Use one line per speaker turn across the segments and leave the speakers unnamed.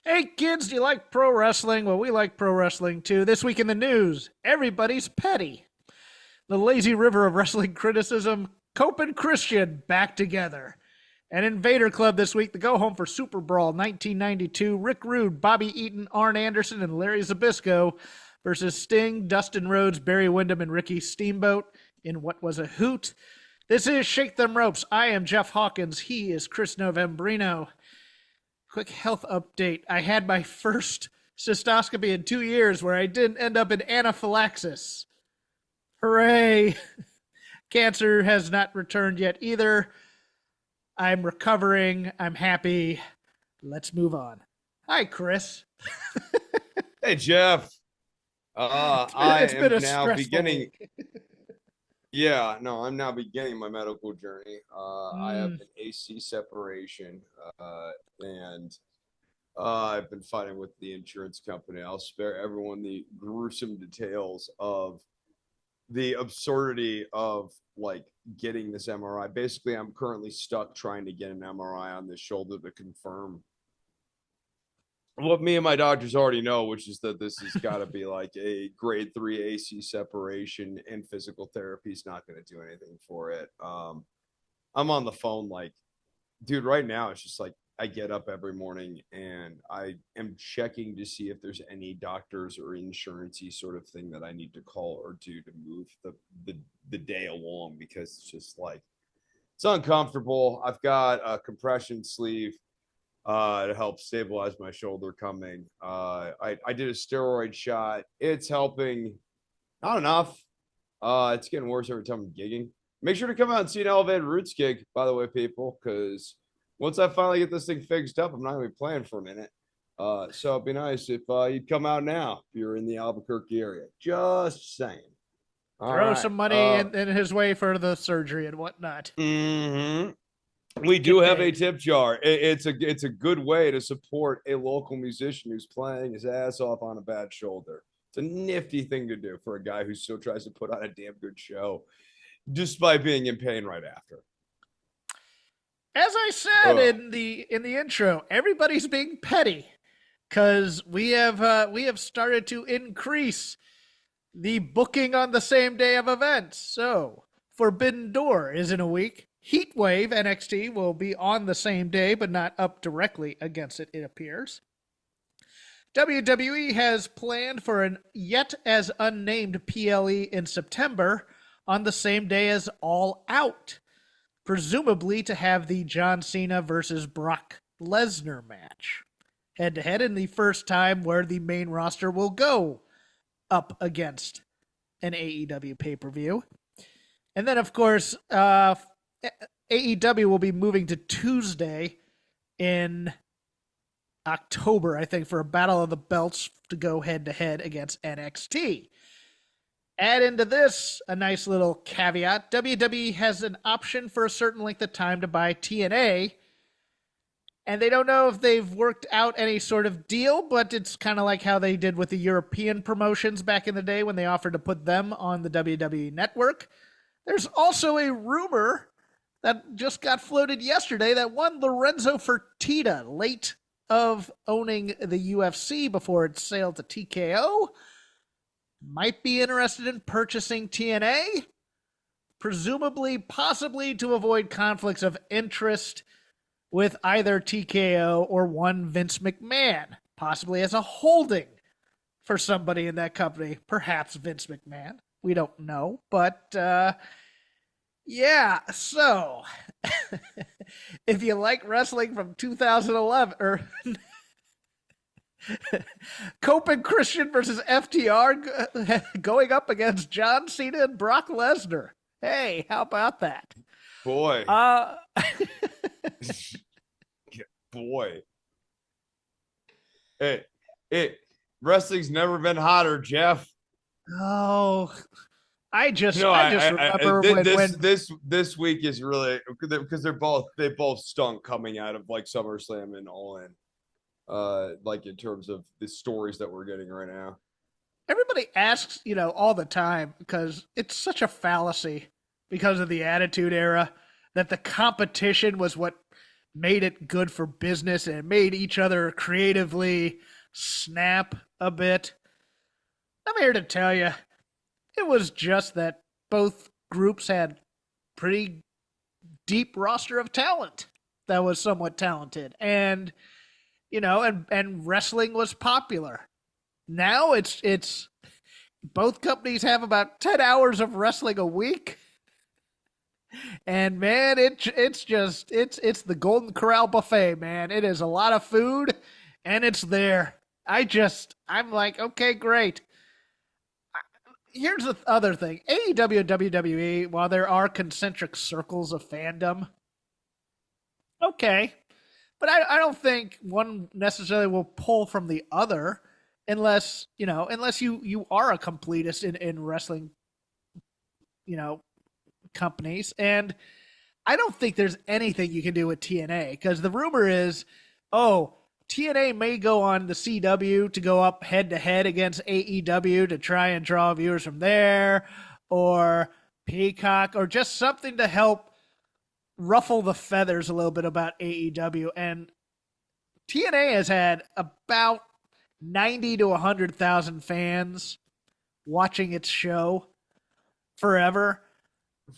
Hey kids, do you like pro wrestling? Well, we like pro wrestling too. This week in the news, everybody's petty. The lazy river of wrestling criticism, Cope and Christian back together. And in Vader Club this week, the go home for Superbrawl 1992, Rick Rude, Bobby Eaton, Arn Anderson, and Larry Zybysko versus Sting, Dustin Rhodes, Barry Windham, and Ricky Steamboat in what was a hoot. This is Shake Them Ropes. I am Jeff Hawkins. He is Chris Novembrino. Quick health update. I had my first cystoscopy in 2 years where I didn't end up in anaphylaxis. Hooray! Cancer has not returned yet either. I'm recovering. I'm happy. Let's move on. Hi, Chris.
Hey, Jeff.
It's been a
now
stressful
beginning.
week.
I'm now beginning my medical journey. I have an AC separation, and I've been fighting with the insurance company. I'll spare everyone the gruesome details of the absurdity of like getting this MRI. Basically, I'm currently stuck trying to get an MRI on this shoulder to confirm what me and my doctors already know, which is that this has got to be like a grade 3 AC separation, and physical therapy is not going to do anything for it. I'm on the phone like, dude, right now it's just like I get up every morning and I am checking to see if there's any doctors or insurancy sort of thing that I need to call or do to move the day along, because it's just like it's uncomfortable. I've got a compression sleeve to help stabilize my shoulder coming. I did a steroid shot. It's helping. Not enough. It's getting worse every time I'm gigging. Make sure to come out and see an Elevated Roots gig, by the way, people, because once I finally get this thing fixed up, I'm not going to be playing for a minute. So it'd be nice if you'd come out now if you're in the Albuquerque area. Just saying.
Throw some money in his way for the surgery and whatnot.
Mm-hmm. We do have a tip jar. It's a good way to support a local musician who's playing his ass off on a bad shoulder. It's a nifty thing to do for a guy who still tries to put on a damn good show, despite being in pain right after.
As I said in the intro, everybody's being petty because we have started to increase the booking on the same day of events. So Forbidden Door is in a week. Heatwave NXT will be on the same day, but not up directly against it, it appears. WWE has planned for an yet as unnamed PLE in September on the same day as All Out, presumably to have the John Cena versus Brock Lesnar match. Head-to-head, in the first time where the main roster will go up against an AEW pay-per-view. And then, of course, AEW will be moving to Tuesday in October, I think, for a Battle of the Belts to go head-to-head against NXT. Add into this a nice little caveat. WWE has an option for a certain length of time to buy TNA, and they don't know if they've worked out any sort of deal, but it's kind of like how they did with the European promotions back in the day when they offered to put them on the WWE network. There's also a rumor that just got floated yesterday that one Lorenzo Fertitta, late of owning the UFC before it sailed to TKO, might be interested in purchasing TNA, presumably, possibly to avoid conflicts of interest with either TKO or one Vince McMahon, possibly as a holding for somebody in that company, perhaps Vince McMahon. We don't know, but yeah, so if you like wrestling from 2011, or Cope and Christian versus FTR going up against John Cena and Brock Lesnar. Hey, how about that?
Boy. Boy. Hey, wrestling's never been hotter, Jeff.
Oh, I just remember when
this week is really because they both stunk coming out of like SummerSlam and All In, like in terms of the stories that we're getting right now.
Everybody asks, all the time, because it's such a fallacy because of the Attitude Era, that the competition was what made it good for business and it made each other creatively snap a bit. I'm here to tell you, it was just that both groups had pretty deep roster of talent that was somewhat talented. And, and wrestling was popular. Now it's both companies have about 10 hours of wrestling a week. And man, it's the Golden Corral buffet, man. It is a lot of food and it's there. I'm like, okay, great. Here's the other thing. AEW and WWE, while there are concentric circles of fandom, okay. But I don't think one necessarily will pull from the other unless you are a completist in wrestling, companies. And I don't think there's anything you can do with TNA because the rumor is, TNA may go on the CW to go up head to head against AEW to try and draw viewers from there, or Peacock, or just something to help ruffle the feathers a little bit about AEW. And TNA has had about 90 to 100,000 fans watching its show forever.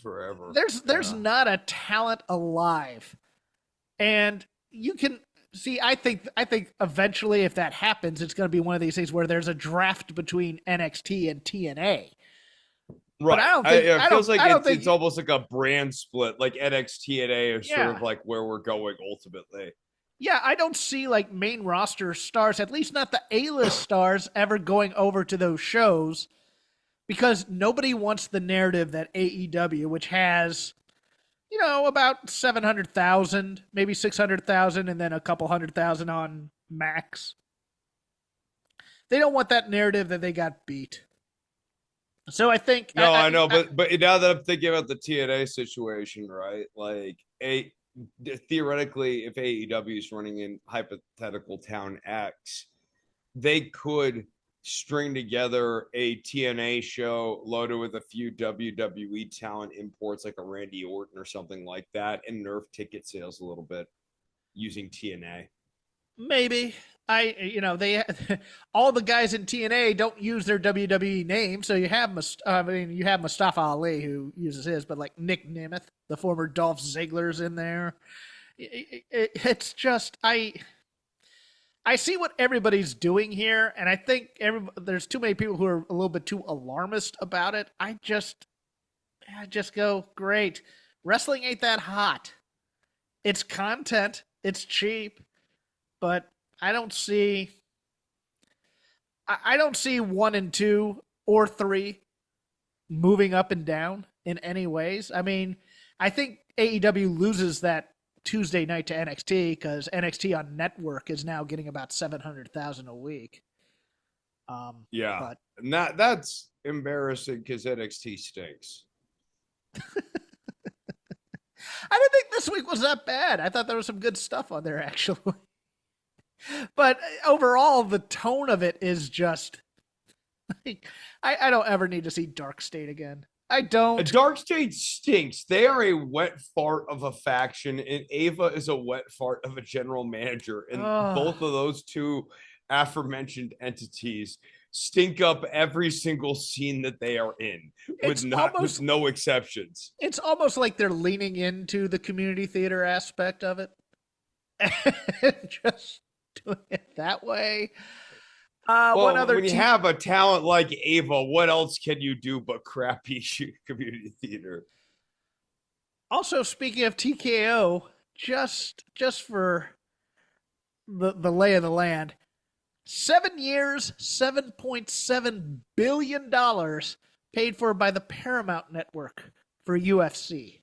There's not a talent alive. And you can see, I think eventually if that happens, it's going to be one of these things where there's a draft between NXT and TNA.
Right.
But I don't think
it feels like it's almost like a brand split. Like NXT and A are sort of like where we're going ultimately.
Yeah, I don't see like main roster stars, at least not the A-list stars, ever going over to those shows because nobody wants the narrative that AEW, which has, about 700,000, maybe 600,000, and then a couple 100,000 on Max. They don't want that narrative that they got beat. So I think
I know, but now that I'm thinking about the TNA situation, right? Like theoretically, if AEW is running in hypothetical town X, they could string together a TNA show loaded with a few WWE talent imports like a Randy Orton or something like that and nerf ticket sales a little bit using TNA.
Maybe. They all the guys in TNA don't use their WWE name, so you have Mustafa Ali who uses his, but like Nick Nemeth, the former Dolph Ziggler's in there. It's just I see what everybody's doing here, and I think there's too many people who are a little bit too alarmist about it. I just go, great. Wrestling ain't that hot. It's content. It's cheap, but I don't see 1 and 2 or 3 moving up and down in any ways. I mean, I think AEW loses that Tuesday night to NXT because NXT on network is now getting about 700,000 a week.
But that's embarrassing because NXT stinks.
I didn't think this week was that bad. I thought there was some good stuff on there actually. But overall, the tone of it is just like, I don't ever need to see Dark State again. I don't.
Dark State stinks. They are a wet fart of a faction, and Ava is a wet fart of a general manager. And both of those two aforementioned entities stink up every single scene that they are in, with no exceptions.
It's almost like they're leaning into the community theater aspect of it. Just doing it that way.
When you have a talent like Ava, what else can you do but crappy community theater?
Also, speaking of TKO, just for the lay of the land, 7 years, $7.7 billion paid for by the Paramount Network for UFC.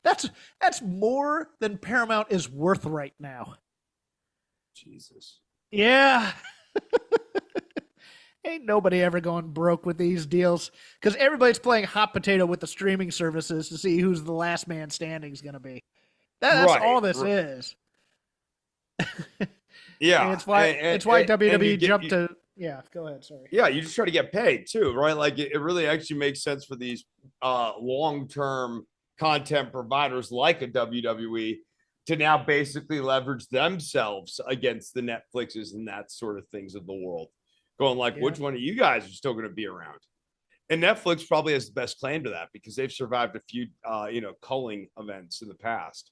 That's more than Paramount is worth right now.
Jesus.
Yeah. Ain't nobody ever going broke with these deals because everybody's playing hot potato with the streaming services to see who's the last man standing is going to be. That's right. All this is.
Yeah.
And it's why WWE jumped to. Yeah, go ahead. Sorry.
Yeah, you just try to get paid too, right? Like it really actually makes sense for these long-term content providers like a WWE to now basically leverage themselves against the Netflixes and that sort of things of the world. Going like, which one of you guys are still going to be around? And Netflix probably has the best claim to that because they've survived a few, culling events in the past.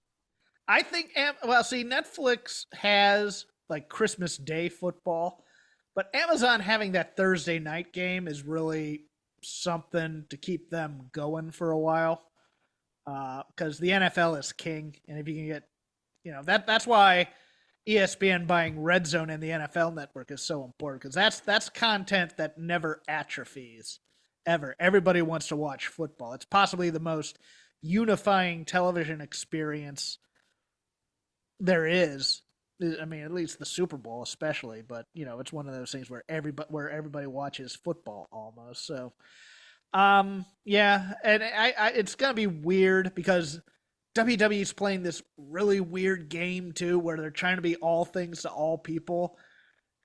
I think, Netflix has like Christmas Day football, but Amazon having that Thursday night game is really something to keep them going for a while. Because the NFL is king, and if you can get, that's why ESPN buying Red Zone and the NFL Network is so important, because that's content that never atrophies, ever. Everybody wants to watch football. It's possibly the most unifying television experience there is. I mean, at least the Super Bowl, especially. But it's one of those things where everybody watches football almost. So. Yeah, and I it's gonna be weird because WWE's playing this really weird game too, where they're trying to be all things to all people,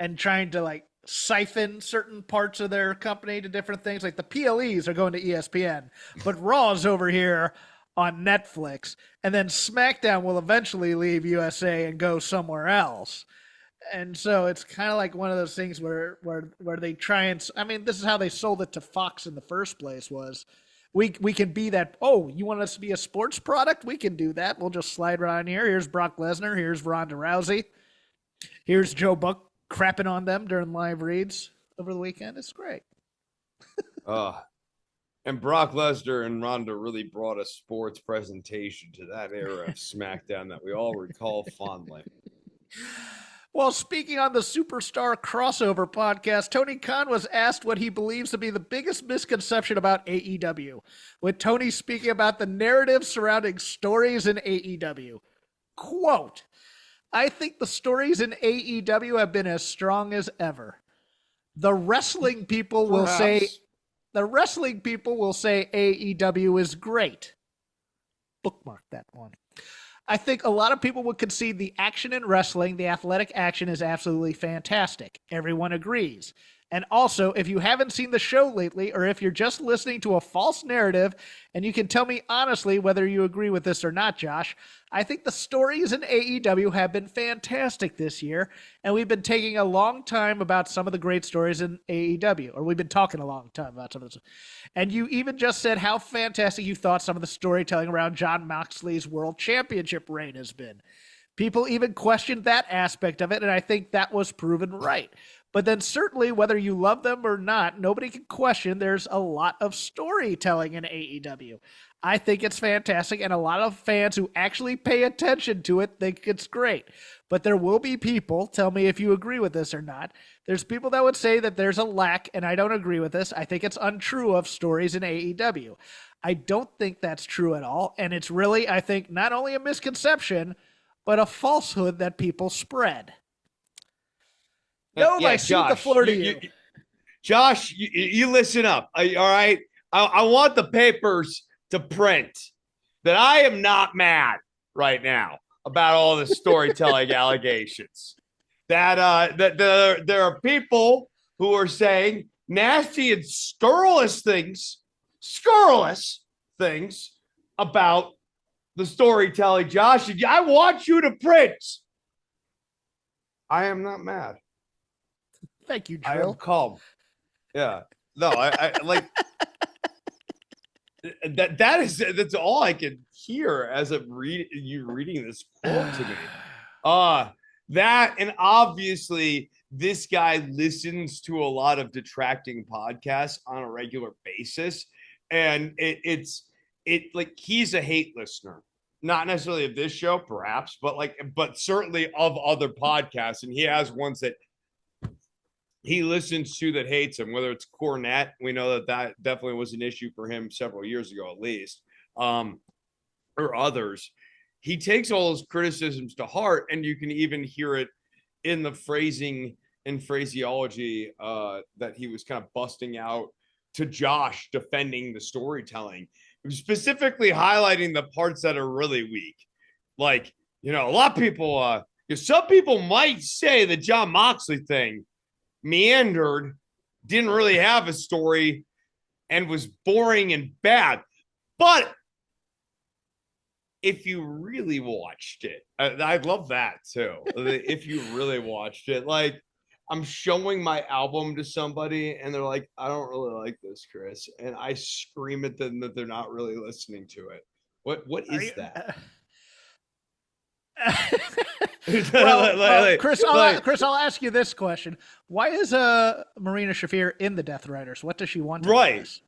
and trying to like siphon certain parts of their company to different things. Like the PLEs are going to ESPN, but Raw's over here on Netflix, and then SmackDown will eventually leave USA and go somewhere else. And so it's kind of like one of those things where they try and, I mean, this is how they sold it to Fox in the first place was we can be that, oh, you want us to be a sports product? We can do that. We'll just slide right in here. Here's Brock Lesnar. Here's Ronda Rousey. Here's Joe Buck crapping on them during live reads over the weekend. It's great.
And Brock Lesnar and Ronda really brought a sports presentation to that era of SmackDown that we all recall fondly.
Well, speaking on the Superstar Crossover podcast, Tony Khan was asked what he believes to be the biggest misconception about AEW, with Tony speaking about the narrative surrounding stories in AEW. Quote, I think the stories in AEW have been as strong as ever. The wrestling people will say AEW is great. Bookmark that one. I think a lot of people would concede the action in wrestling, the athletic action, is absolutely fantastic. Everyone agrees. And also, if you haven't seen the show lately, or if you're just listening to a false narrative, and you can tell me honestly whether you agree with this or not, Josh, I think the stories in AEW have been fantastic this year, and we've been taking a long time about some of the great stories in AEW, or we've been talking a long time about some of this. And you even just said how fantastic you thought some of the storytelling around Jon Moxley's World Championship reign has been. People even questioned that aspect of it, and I think that was proven right. But then certainly, whether you love them or not, nobody can question there's a lot of storytelling in AEW. I think it's fantastic, and a lot of fans who actually pay attention to it think it's great. But there will be people, tell me if you agree with this or not, there's people that would say that there's a lack, and I don't agree with this. I think it's untrue of stories in AEW. I don't think that's true at all, and it's really, I think, not only a misconception, but a falsehood that people spread. No, I cede the floor to you.
Josh, you listen up. All right. I want the papers to print that I am not mad right now about all the storytelling allegations. That there are people who are saying nasty and scurrilous things about the storytelling, Josh. And I want you to print. I am not mad.
Thank you, Drill.
I am calm. Yeah. No, I like that's all I can hear as I'm reading this quote to me. That, and obviously this guy listens to a lot of detracting podcasts on a regular basis. And it's like he's a hate listener. Not necessarily of this show, perhaps, but certainly of other podcasts. And he has ones that he listens to that hates him, whether it's Cornette. We know that definitely was an issue for him several years ago, at least, or others. He takes all those criticisms to heart, and you can even hear it in the phrasing and phraseology that he was kind of busting out to Josh, defending the storytelling, specifically highlighting the parts that are really weak. Like, a lot of people, some people might say the Jon Moxley thing meandered, didn't really have a story, and was boring and bad. But if you really watched it, I love that too. If you really watched it, like I'm showing my album to somebody and they're like, I don't really like this, Chris. And I scream at them that they're not really listening to it. What
Are
is
you?
that?
Well, Chris,
like,
I'll ask you this question: why is Marina Shafir in the Death Riders? What does she want out of
right,
this?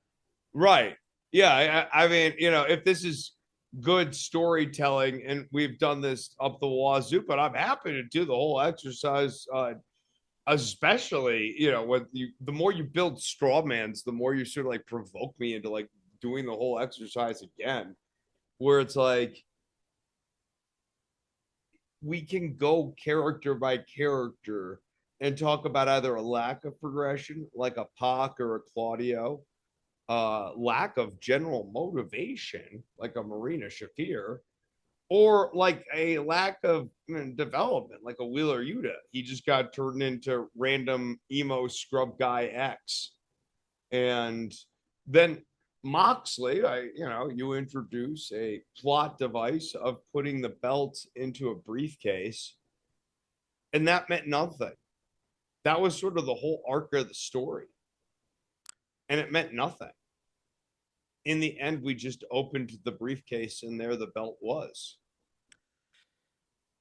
right. Yeah, I mean, if this is good storytelling and we've done this up the wazoo, but I'm happy to do the whole exercise, especially, when the more you build straw mans, the more you sort of like provoke me into like doing the whole exercise again, where it's like, we can go character by character and talk about either a lack of progression, like a Pac or a Claudio, lack of general motivation, like a Marina Shafir, or like a lack of development, like a Wheeler Yuta. He just got turned into random emo scrub guy X. And then Moxley, you introduce a plot device of putting the belt into a briefcase, and that meant nothing. That was sort of the whole arc of the story, and it meant nothing. In the end, we just opened the briefcase, and there the belt was.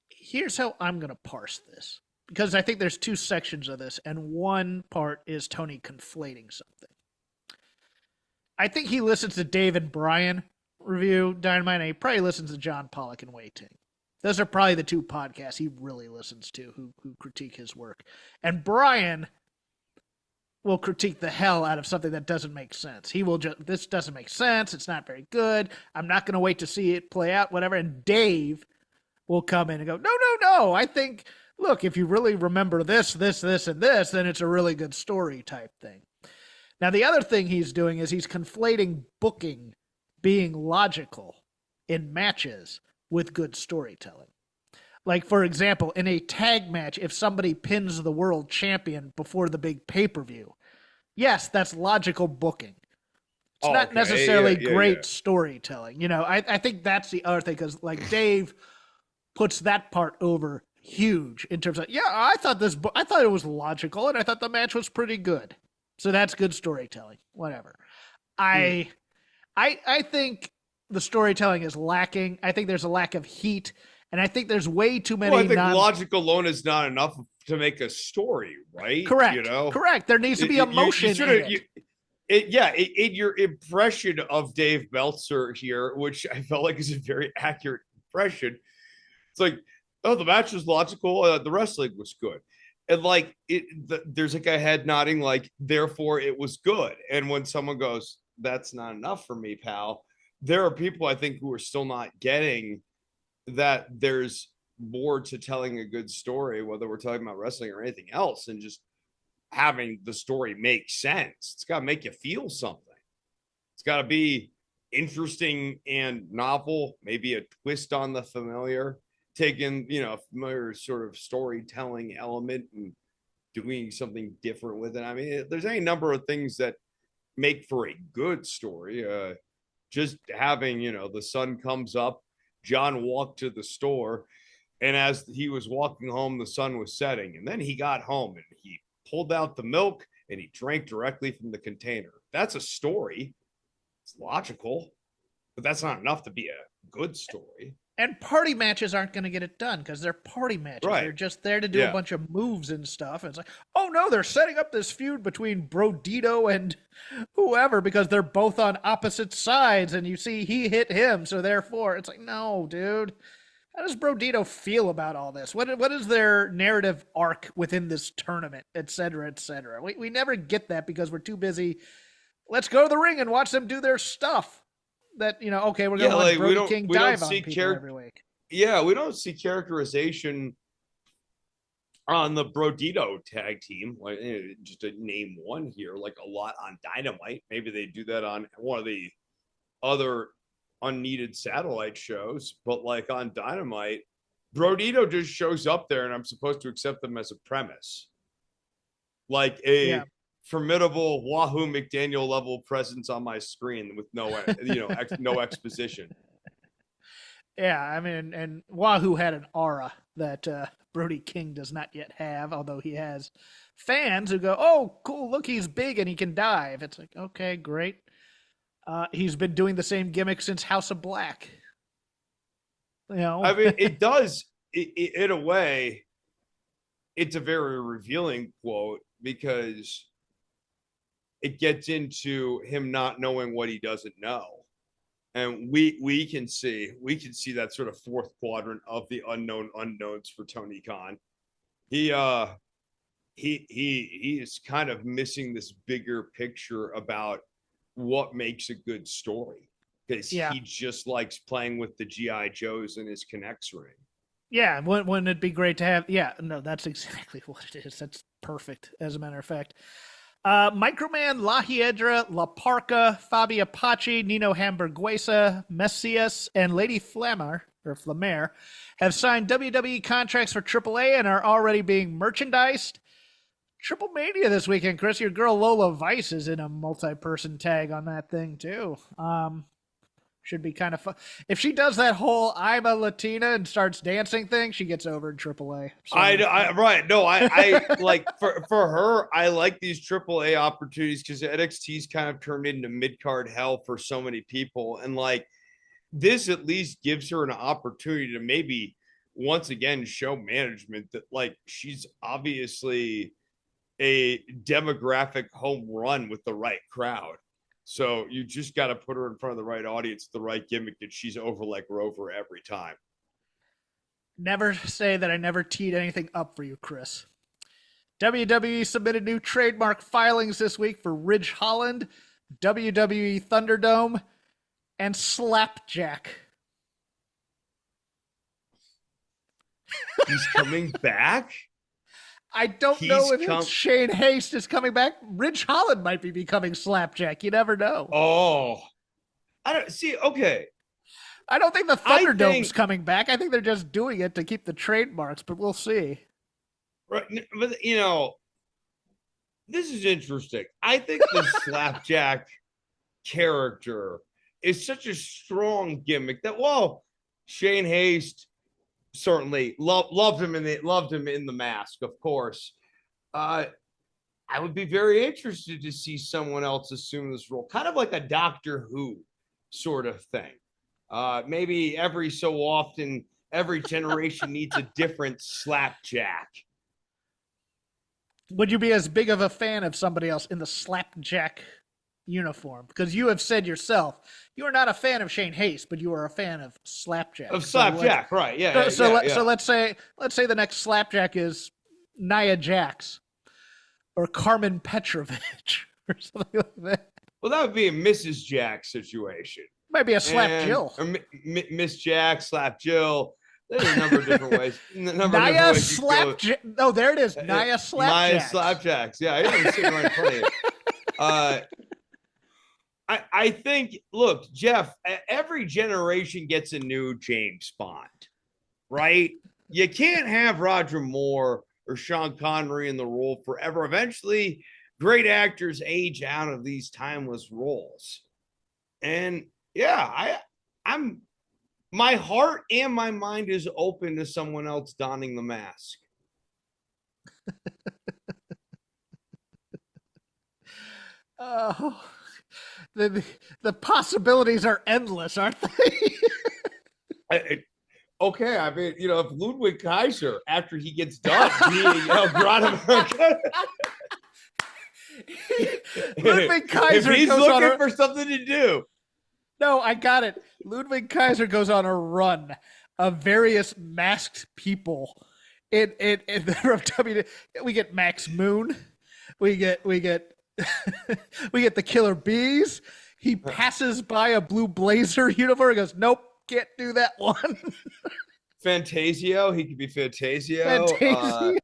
Here's how I'm going to parse this, because I think there's two sections of this, and one part is Tony conflating something. I think he listens to Dave and Brian review Dynamite, and he probably listens to John Pollock and Wei Ting. Those are probably the two podcasts he really listens to who critique his work. And Brian will critique the hell out of something that doesn't make sense. He will just, this doesn't make sense. It's not very good. I'm not going to wait to see it play out, whatever. And Dave will come in and go, no. I think, look, if you really remember this, and this, then it's a really good story type thing. Now, the other thing he's doing is he's conflating booking being logical in matches with good storytelling. Like, for example, in a tag match, if somebody pins the world champion before the big pay-per-view, yes, that's logical booking. It's not necessarily great storytelling. I think that's the other thing, because, like, Dave puts that part over huge in terms of, I thought it was logical, and I thought the match was pretty good. So that's good storytelling. Whatever. I think the storytelling is lacking. I think there's a lack of heat, and I think there's way too many.
Well, I think logic alone is not enough to make a story, right?
Correct. Correct. There needs to be emotion.
In your impression of Dave Meltzer here, which I felt like is a very accurate impression, it's like, oh, the match was logical, the wrestling was good. And like there's like a head nodding, like, therefore it was good. And when someone goes, that's not enough for me, pal, there are people I think who are still not getting that there's more to telling a good story, whether we're talking about wrestling or anything else, and just having the story make sense. It's got to make you feel something. It's got to be interesting and novel, maybe a twist on the familiar, taking, a familiar sort of storytelling element and doing something different with it. I mean, there's any number of things that make for a good story. Just having, the sun comes up, John walked to the store, and as he was walking home, the sun was setting. And then he got home and he pulled out the milk and he drank directly from the container. That's a story. It's logical, but that's not enough to be a good story.
And party matches aren't going to get it done because they're party matches. Right. They're just there to do a bunch of moves and stuff. And it's like, oh no, they're setting up this feud between Brodito and whoever because they're both on opposite sides. And you see he hit him. So therefore, it's like, no, dude. How does Brodito feel about all this? What is their narrative arc within this tournament, et cetera, et cetera? We never get that because we're too busy. Let's go to the ring and watch them do their stuff. That, okay, we're going to watch Brody King dive on people every week.
Yeah, we don't see characterization on the Brodito tag team. Like, just to name one here, like a lot on Dynamite. Maybe they do that on one of the other unneeded satellite shows. But like on Dynamite, Brodito just shows up there and I'm supposed to accept them as a premise. Like a formidable Wahoo McDaniel level presence on my screen with no, no exposition.
Yeah, I mean, and Wahoo had an aura that Brody King does not yet have, although he has fans who go, "Oh, cool! Look, he's big and he can dive." It's like, okay, great. He's been doing the same gimmick since House of Black. You know,
I mean, it does. In a way, it's a very revealing quote because it gets into him not knowing what he doesn't know. And we can see that sort of fourth quadrant of the unknown unknowns for Tony Khan. He is kind of missing this bigger picture about what makes a good story because he just likes playing with the GI Joes in his Connects ring.
Yeah, wouldn't it be great to have? Yeah, no, that's exactly what it is. That's perfect, as a matter of fact. Microman, La Hiedra, La Parca, Fabi Apache, Nino Hamburguesa, Messias, and Lady Flammer have signed WWE contracts for AAA and are already being merchandised. Triple Mania this weekend, Chris. Your girl Lola Vice is in a multi-person tag on that thing, too. Should be kind of fun. If she does that whole "I'm a Latina" and starts dancing thing, she gets over in AAA. So,
I like for her. I like these AAA opportunities because NXT's kind of turned into mid-card hell for so many people, and like this at least gives her an opportunity to maybe once again show management that like she's obviously a demographic home run with the right crowd. So you just got to put her in front of the right audience, the right gimmick, and she's over like Rover every time.
Never say that I never teed anything up for you, Chris. WWE submitted new trademark filings this week for Ridge Holland, WWE Thunderdome, and Slapjack.
He's coming back?
I don't know if it's Shane Haste is coming back. Ridge Holland might be becoming Slapjack. You never know.
Oh, I don't see. Okay.
I don't think the Thunderdome's coming back. I think they're just doing it to keep the trademarks, but we'll see.
Right. But, you know, this is interesting. I think the Slapjack character is such a strong gimmick that, whoa, Shane Haste certainly loved him in the mask, of course. I would be very interested to see someone else assume this role, kind of like a Doctor Who sort of thing. Maybe every so often, every generation needs a different Slapjack.
Would you be as big of a fan of somebody else in the Slapjack uniform? Because you have said yourself you are not a fan of Shane Haste, but you are a fan of Slapjack.
Right? Yeah.
So let's say the next Slapjack is Nia Jax or Carmen Petrovich or something like that.
Well, that would be a Mrs. Jack situation.
Might be a Slap Jill.
Or Miss Jack, Slap Jill. There's a number of different ways.
Nia Slapjack. Oh, there it is. Nia Slapjack.
Nia Slapjacks. Yeah, I didn't see right in front of you. I think, look, Jeff, every generation gets a new James Bond, right? You can't have Roger Moore or Sean Connery in the role forever. Eventually, great actors age out of these timeless roles. And yeah, I'm my heart and my mind is open to someone else donning the mask.
Oh, the possibilities are endless, aren't they?
Okay, I mean, you know, if Ludwig Kaiser, after he gets done being America,
Ludwig Kaiser
if he's
goes
looking for something to do.
No, I got it. Ludwig Kaiser goes on a run of various masked people. In WWE, we get Max Moon, we get we get the Killer Bees. He passes by a blue blazer uniform and goes, "Nope, can't do that one."
Fantasio, he could be Fantasio. I'm trying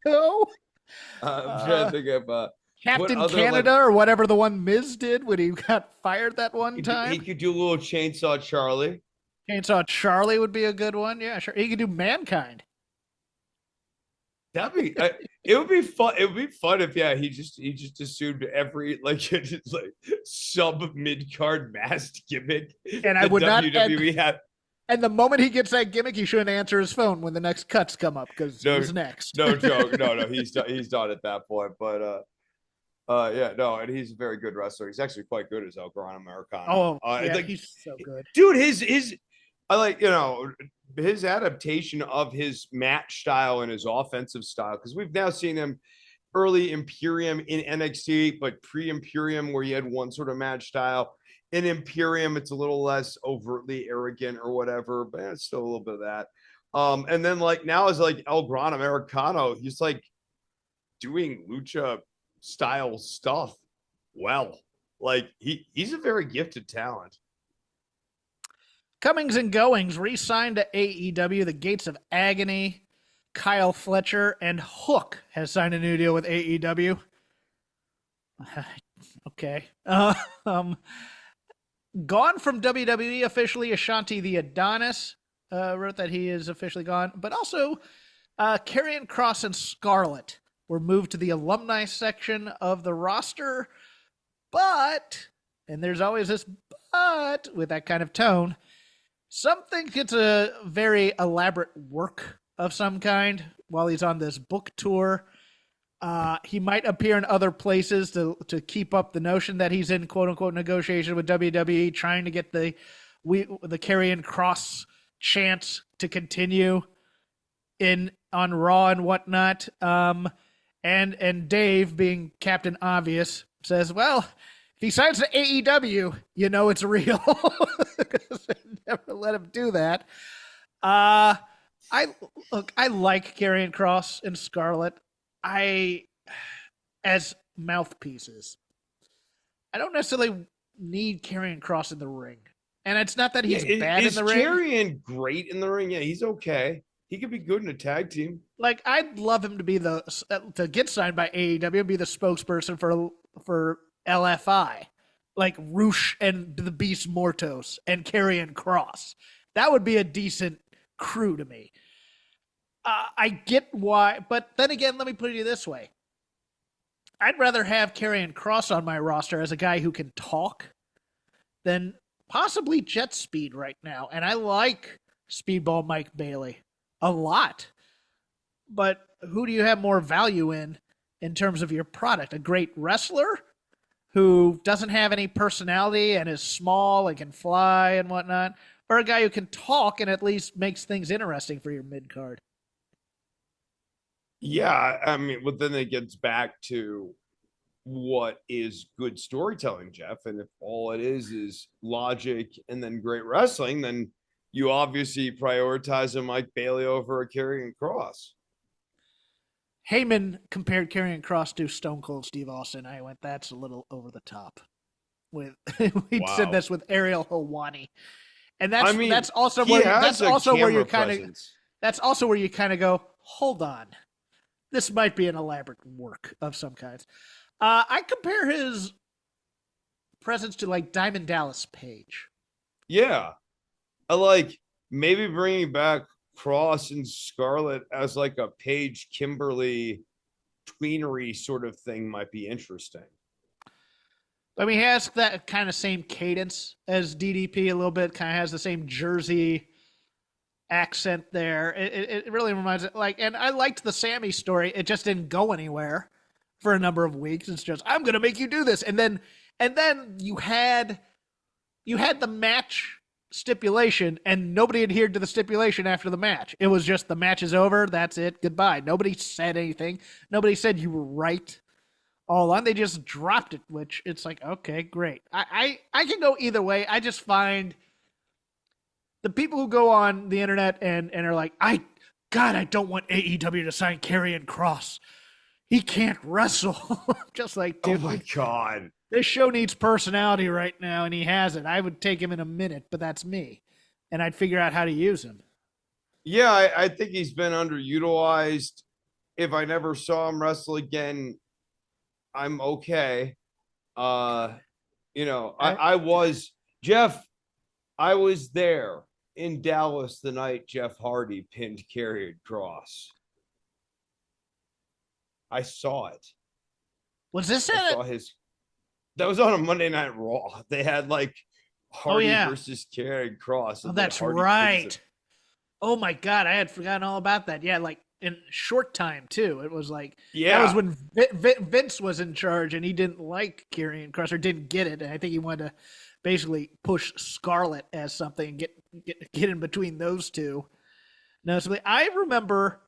to think of
Captain Canada or whatever the one Miz did when he got fired that one time.
He could do a little Chainsaw Charlie.
Chainsaw Charlie would be a good one. Yeah, sure. He could do Mankind.
That'd be. It would be fun. It would be fun if he just assumed every just like sub mid card masked gimmick.
And I would not.
WWE had.
And the moment he gets that gimmick, he shouldn't answer his phone when the next cuts come up because who's next?
No joke. No, he's done at that point. But yeah, no, and he's a very good wrestler. He's actually quite good as El Gran Americano.
Yeah, he's so good.
Dude, I like, his adaptation of his match style and his offensive style, because we've now seen him early Imperium in NXT, but pre-Imperium where he had one sort of match style. In Imperium, it's a little less overtly arrogant or whatever, but it's still a little bit of that. And then like now as like El Gran Americano, he's like doing lucha style stuff well. Like he's a very gifted talent.
Comings and goings re-signed to AEW. The Gates of Agony, Kyle Fletcher, and Hook has signed a new deal with AEW. Okay. Gone from WWE officially, Ashanti the Adonis wrote that he is officially gone. But also, Karrion Kross and Scarlett were moved to the alumni section of the roster. But, and there's always this but with that kind of tone, some think it's a very elaborate work of some kind while he's on this book tour. He might appear in other places to keep up the notion that he's in quote unquote negotiation with WWE, trying to get the Karrion Kross chance to continue on Raw and whatnot. And Dave, being Captain Obvious, says, well, if he signs to AEW, you know it's real. Never let him do that. I like Karrion Kross and Scarlett. As mouthpieces, I don't necessarily need Karrion Kross in the ring. And it's not that he's bad in the ring.
Is Karrion great in the ring? Yeah, he's okay. He could be good in a tag team.
Like, I'd love him to be to get signed by AEW and be the spokesperson for LFI. Like Roosh and the Beast Mortos and Karrion Kross. That would be a decent crew to me. I get why, but then again, let me put it this way. I'd rather have Karrion Kross on my roster as a guy who can talk than possibly Jet Speed right now. And I like Speedball Mike Bailey a lot. But who do you have more value in terms of your product? A great wrestler who doesn't have any personality and is small and can fly and whatnot? Or a guy who can talk and at least makes things interesting for your mid-card?
Yeah, I mean, but then it gets back to what is good storytelling, Jeff. And if all it is logic and then great wrestling, then you obviously prioritize a Mike Bailey over a Karrion Kross.
Heyman compared Karrion Kross to Stone Cold Steve Austin. I went, that's a little over the top. We said this with Ariel Helwani, and that's also where you kind of go, hold on. This might be an elaborate work of some kinds. I compare his presence to like Diamond Dallas Page.
Yeah. I like maybe bringing back Kross and Scarlett as like a Page Kimberly tweenery sort of thing might be interesting.
I mean, he has that kind of same cadence as DDP a little bit, kind of has the same Jersey accent there. It really reminds it and I liked the Sammy story. It just didn't go anywhere for a number of weeks. It's just, I'm going to make you do this. And then you had the match stipulation and nobody adhered to the stipulation after the match. It was just the match is over. That's it. Goodbye. Nobody said anything. Nobody said you were right all on. They just dropped it, which it's like, okay, great. I can go either way. I just find the people who go on the internet and are like, I don't want AEW to sign Karrion Kross. He can't wrestle. Just like, dude,
oh my God.
This show needs personality right now, and he has it. I would take him in a minute, but that's me. And I'd figure out how to use him.
Yeah, I think he's been underutilized. If I never saw him wrestle again, I'm okay. I was there in Dallas the night Jeff Hardy pinned Karrion Kross. I saw it.
Was this
that was on a Monday Night Raw. They had like Hardy
yeah.
versus Karrion Kross.
Oh, that's right. Oh my God, I had forgotten all about that. Yeah, like in short time too. It was like that was when Vince was in charge, and he didn't like Karrion Kross, or didn't get it. And I think he wanted to basically push Scarlett as something and get in between those two. Noticeably, I remember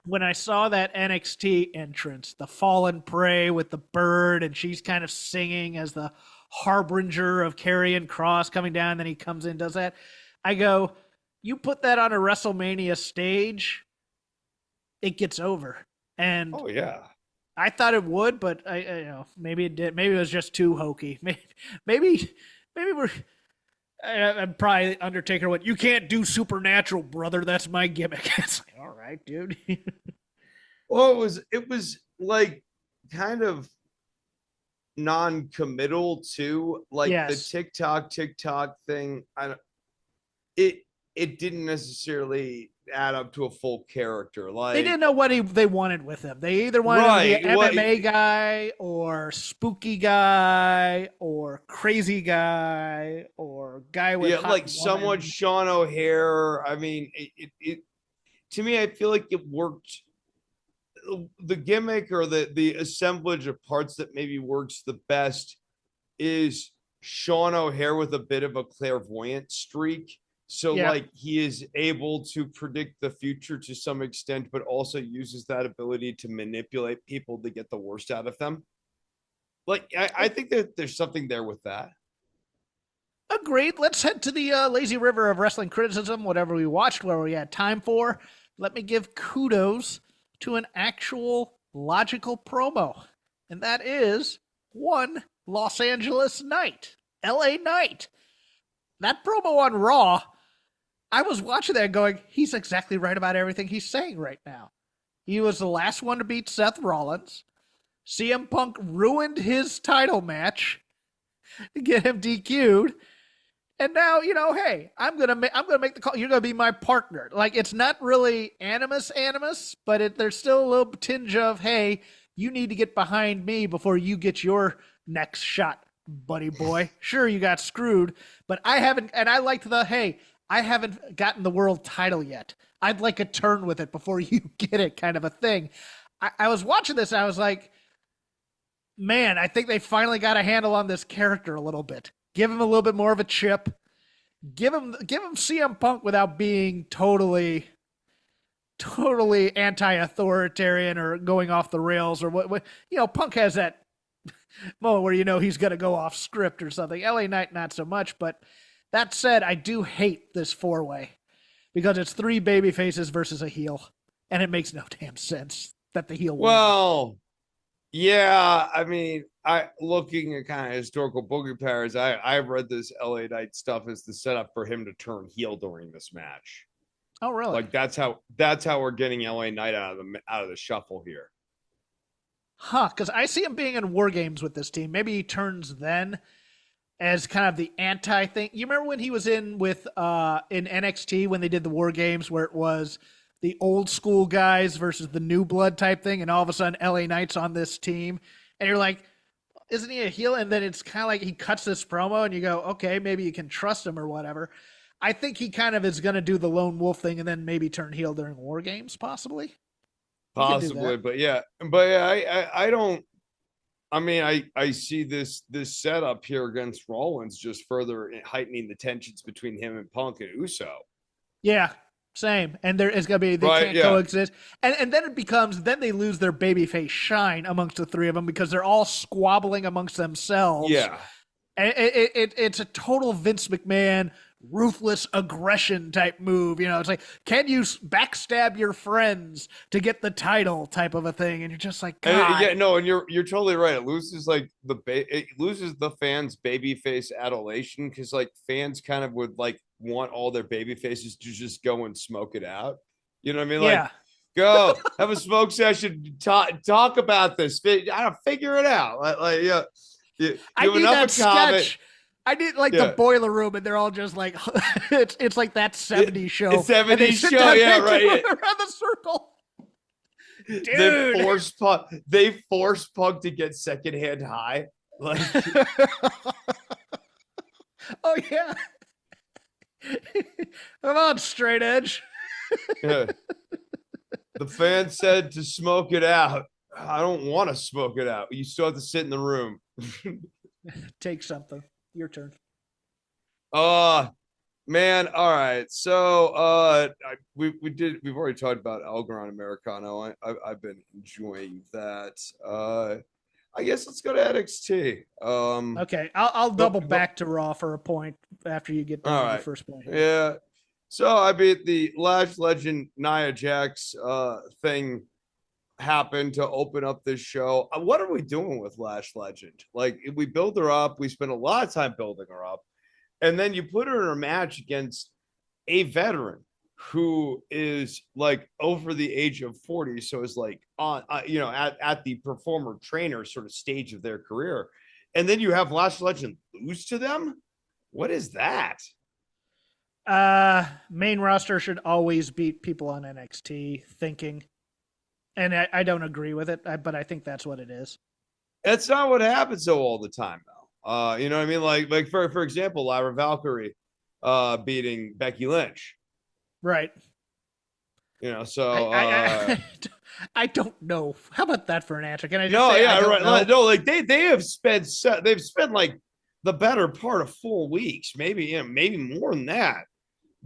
when I saw that NXT entrance, the Fallen Prey with the bird, and she's kind of singing as the harbinger of Karrion Kross coming down. Then he comes in and does that. I go, you put that on a WrestleMania stage, it gets over. And
oh yeah,
I thought it would, but maybe it did. Maybe it was just too hokey. Maybe we're. I'm probably Undertaker went, you can't do Supernatural, brother. That's my gimmick. It's like, all right, dude.
Well, it was like kind of non-committal too. Like the TikTok thing. It didn't necessarily add up to a full character. Like
they didn't know what they wanted with him. They either wanted him to be an MMA guy or spooky guy or crazy guy or guy with
like somewhat Sean O'Hare. I mean, it to me, I feel like it worked. The gimmick or the assemblage of parts that maybe works the best is Sean O'Hare with a bit of a clairvoyant streak. So like he is able to predict the future to some extent, but also uses that ability to manipulate people to get the worst out of them. Like I think that there's something there with that.
Agreed. Let's head to the lazy river of wrestling criticism, whatever we watched, where we had time for. Let me give kudos to an actual logical promo. And that is one Los Angeles Night, LA Knight. That promo on Raw, I was watching that going, he's exactly right about everything he's saying right now. He was the last one to beat Seth Rollins. CM Punk ruined his title match to get him DQ'd. And now, hey, I'm gonna make the call. You're gonna be my partner. Like, it's not really animus, but there's still a little tinge of, hey, you need to get behind me before you get your next shot, buddy boy. Sure, you got screwed, but I haven't. And I liked hey, I haven't gotten the world title yet. I'd like a turn with it before you get it, kind of a thing. I was watching this, and I was like, man, I think they finally got a handle on this character a little bit. Give him a little bit more of a chip. Give him CM Punk without being totally anti-authoritarian or going off the rails or what. Punk has that moment where he's going to go off script or something. LA Knight, not so much, but that said, I do hate this four-way because it's three baby faces versus a heel, and it makes no damn sense that the heel wins.
Well, yeah, I mean, looking at kind of historical booking patterns, I've read this LA Knight stuff as the setup for him to turn heel during this match.
Oh, really?
Like that's how we're getting LA Knight out of the shuffle here.
Huh? Because I see him being in War Games with this team. Maybe he turns then as kind of the anti thing. You remember when he was in NXT when they did the War Games where it was the old school guys versus the new blood type thing, and all of a sudden LA Knight's on this team, and you're like, isn't he a heel? And then it's kind of like he cuts this promo, and you go, okay, maybe you can trust him or whatever. I think he kind of is going to do the lone wolf thing and then maybe turn heel during War Games, possibly.
Possibly, but I don't. I mean, I see this setup here against Rollins just further heightening the tensions between him and Punk and Uso.
Yeah, same. And there is going to be, they can't coexist. And then it becomes, then they lose their babyface shine amongst the three of them because they're all squabbling amongst themselves.
Yeah.
And it's a total Vince McMahon ruthless aggression type move. It's like, can you backstab your friends to get the title type of a thing? And you're just like, God.
And you're totally right. It loses it loses the fans' babyface adulation because like fans kind of would like want all their baby faces to just go and smoke it out. You know what I mean?
Yeah.
Like, go have a smoke session, talk about this. I don't figure it out.
I need that sketch. I need the Boiler Room, and they're all just like, it's like that 70s show.
It's 70s show, yeah, right.
Around the circle. Dude.
They force Punk to get secondhand high. Like,
Oh yeah. Come on, straight edge.
Yeah. The fan said to smoke it out. I don't want to smoke it out. You still have to sit in the room.
Take something. Your turn.
uh Man, all right. So we've already talked about Algeron Americano. I've been enjoying that. I guess let's go to NXT.
Okay, I'll double
Go.
back to Raw for a point after you get done
All
with your
right.
first point here.
Yeah. So I beat the Lash Legend Nia Jax thing happened to open up this show. What are we doing with Lash Legend? Like we build her up, we spend a lot of time building her up, and then you put her in a match against a veteran who is like over the age of 40, so is like on at the performer trainer sort of stage of their career, and then you have Lash Legend lose to them. What is that?
Main roster should always beat people on NXT thinking, and I don't agree with it, but I think that's what it is.
That's not what happens though all the time though. You know what I mean? Like for example, Lyra Valkyrie beating Becky Lynch.
Right.
You know, so
I don't know. How about that for an answer? Can I just
no,
say
yeah,
I don't
right.
know?
No, like they've spent like the better part of 4 weeks, maybe maybe more than that,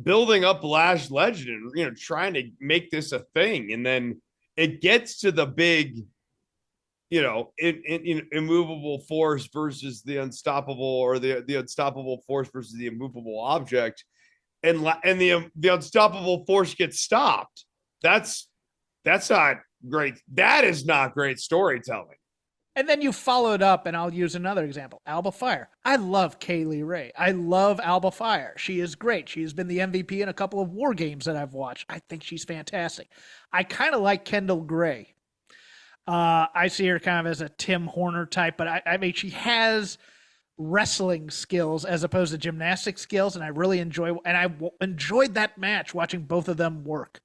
building up Lash Legend and trying to make this a thing, and then it gets to the big, immovable force versus the unstoppable, or the unstoppable force versus the immovable object, and the unstoppable force gets stopped. That's not great. That is not great storytelling.
And then you follow it up, and I'll use another example. Alba Fire. I love Kaylee Ray. I love Alba Fire. She is great. She has been the MVP in a couple of war games that I've watched. I think she's fantastic. I kind of like Kendall Gray. I see her kind of as a Tim Horner type, but I mean, she has wrestling skills as opposed to gymnastic skills, and I really enjoyed that match, watching both of them work.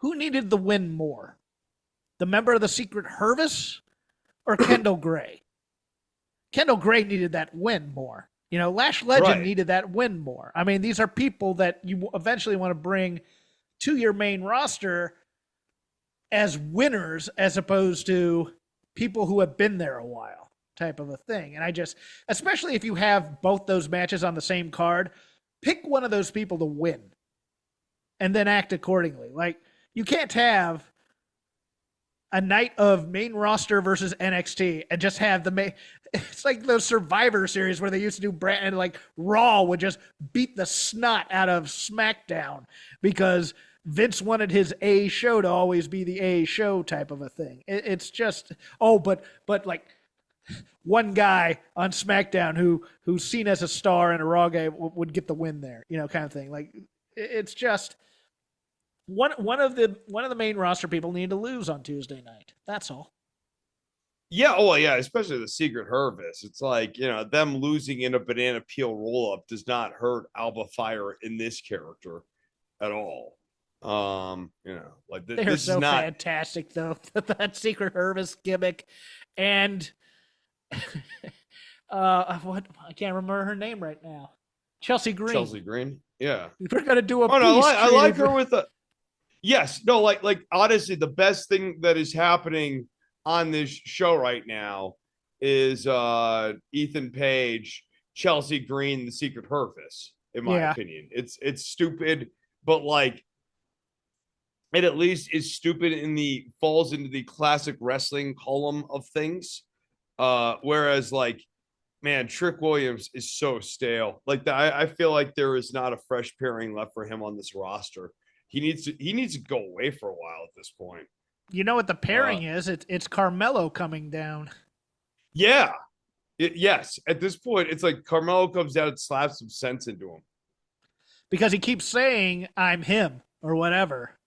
Who needed the win more? The member of the Secret Service or Kendall Gray? Kendall Gray needed that win more. Lash Legend needed that win more. I mean, these are people that you eventually want to bring to your main roster as winners, as opposed to people who have been there a while, type of a thing. And especially if you have both those matches on the same card, pick one of those people to win and then act accordingly. Like, you can't have a night of main roster versus NXT and just have it's like those Survivor Series where they used to do and like Raw would just beat the snot out of SmackDown because Vince wanted his A show to always be the A show type of a thing. It's just, but like one guy on SmackDown who's seen as a star in a Raw game would get the win there, kind of thing. Like, it's just one of the main roster people need to lose on Tuesday night. That's all.
Yeah, oh yeah, especially the Secret Service. It's like, them losing in a banana peel roll up does not hurt Alba Fire in this character at all. Like
they're
this
so
is not
fantastic though. That Secret Service gimmick, and what, I can't remember her name right now. Chelsea Green.
Chelsea Green. Yeah.
We're gonna do a
piece. No, I like her with the. Yes, no, like honestly, the best thing that is happening on this show right now is Ethan Page, Chelsea Green, the Secret Service. In my opinion, it's stupid, but like, it at least is stupid falls into the classic wrestling column of things. Whereas like, man, Trick Williams is so stale. Like I feel like there is not a fresh pairing left for him on this roster. He needs to go away for a while at this point.
You know what the pairing is? It's Carmelo coming down.
Yeah. Yes. At this point, it's like Carmelo comes down and slaps some sense into him.
Because he keeps saying, I'm him, or whatever.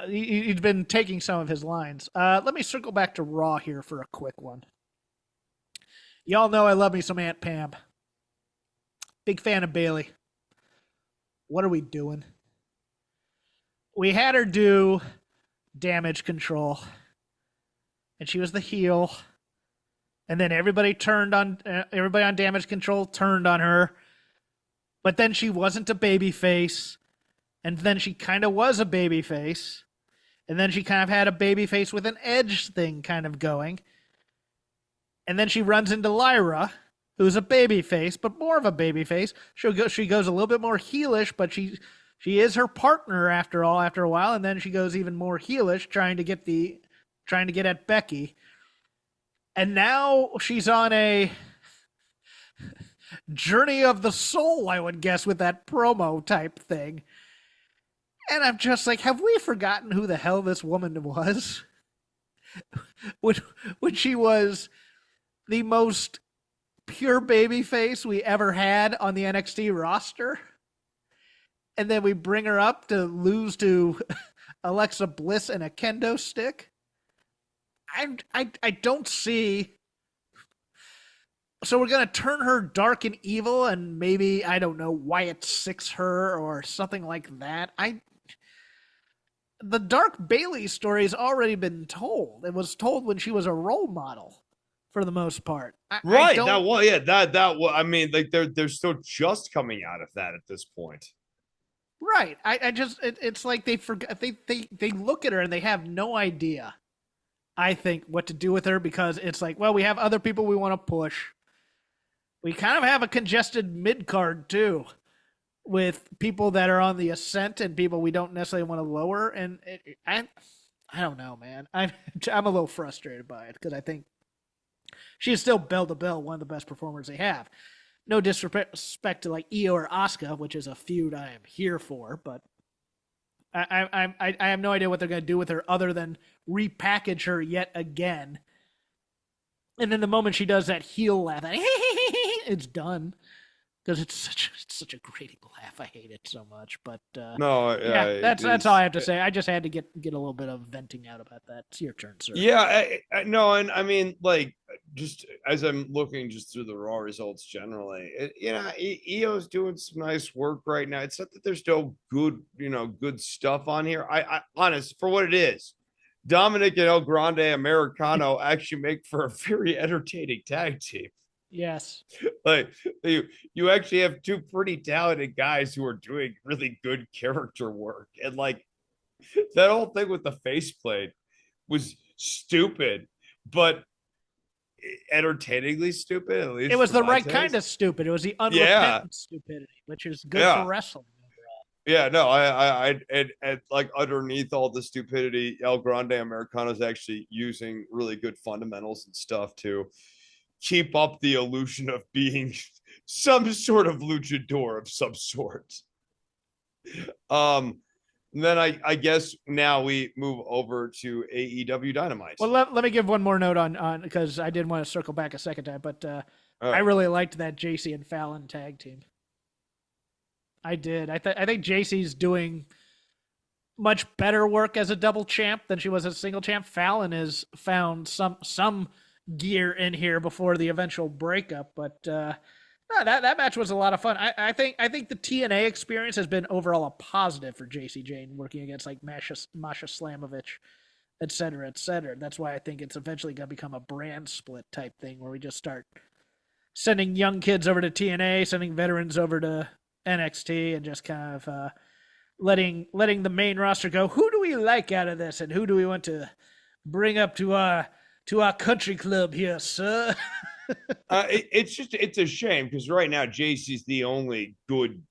He's been taking some of his lines. Let me circle back to Raw here for a quick one. Y'all know I love me some Aunt Pam. Big fan of Bailey. What are we doing? We had her do Damage Control, and she was the heel, and then everybody on Damage Control turned on her. But then she wasn't a baby face, and then she kind of was a baby face, and then she kind of had a baby face with an edge thing kind of going. And then she runs into Lyra, who's a baby face, but more of a baby face. She goes a little bit more heelish, but she is her partner after all, after a while, and then she goes even more heelish, trying to get at Becky. And now she's on a journey of the soul, I would guess, with that promo type thing. And I'm just like, have we forgotten who the hell this woman was? when she was the most pure baby face we ever had on the NXT roster. And then we bring her up to lose to Alexa Bliss and a kendo stick. I don't see. So we're going to turn her dark and evil, and maybe, I don't know, Wyatt Six her or something like that. The Dark Bailey story has already been told. It was told when she was a role model, for the most part.
Right. That was, yeah. That was. I mean, like they're still just coming out of that at this point.
Right. It's like they forget. They look at her and they have no idea, I think, what to do with her, because it's like, well, we have other people we want to push. We kind of have a congested mid-card, too, with people that are on the ascent and people we don't necessarily want to lower. And I don't know, man. I'm a little frustrated by it, because I think she is still bell to bell one of the best performers they have. No disrespect to like Io or Asuka, which is a feud I am here for, but I have no idea what they're going to do with her other than repackage her yet again. And then the moment she does that heel laugh, it's done, because it's such a great laugh. I hate it so much. But
no,
yeah, that's all I have to say. I just had to get a little bit of venting out about that. It's your turn, sir.
Yeah, no, and I mean, like, just as I'm looking just through the Raw results generally, Io's doing some nice work right now. It's not that there's no good stuff on here. I honest for what it is. Dominic and El Grande Americano actually make for a very entertaining tag team.
Yes.
Like you actually have two pretty talented guys who are doing really good character work. And like that whole thing with the faceplate was stupid, but entertainingly stupid. At least
it was the right kind of stupid. It was the unrepentant stupidity, which is good for wrestling.
Yeah, no, I and like underneath all the stupidity, El Grande Americano is actually using really good fundamentals and stuff to keep up the illusion of being some sort of luchador of some sort. Then I guess now we move over to AEW Dynamite.
Well, let me give one more note on because I did want to circle back a second time, but I really liked that JC and Fallon tag team. I did. I think JC's doing much better work as a double champ than she was as a single champ. Fallon has found some gear in here before the eventual breakup, but that match was a lot of fun. I think the TNA experience has been overall a positive for JC Jane working against like Masha Slamovich, et cetera, et cetera. That's why I think it's eventually going to become a brand split type thing where we just start sending young kids over to TNA, sending veterans over to NXT, and just kind of letting the main roster go. Who do we like out of this, and who do we want to bring up to our country club here, sir?
It's a shame because right now JC's the only good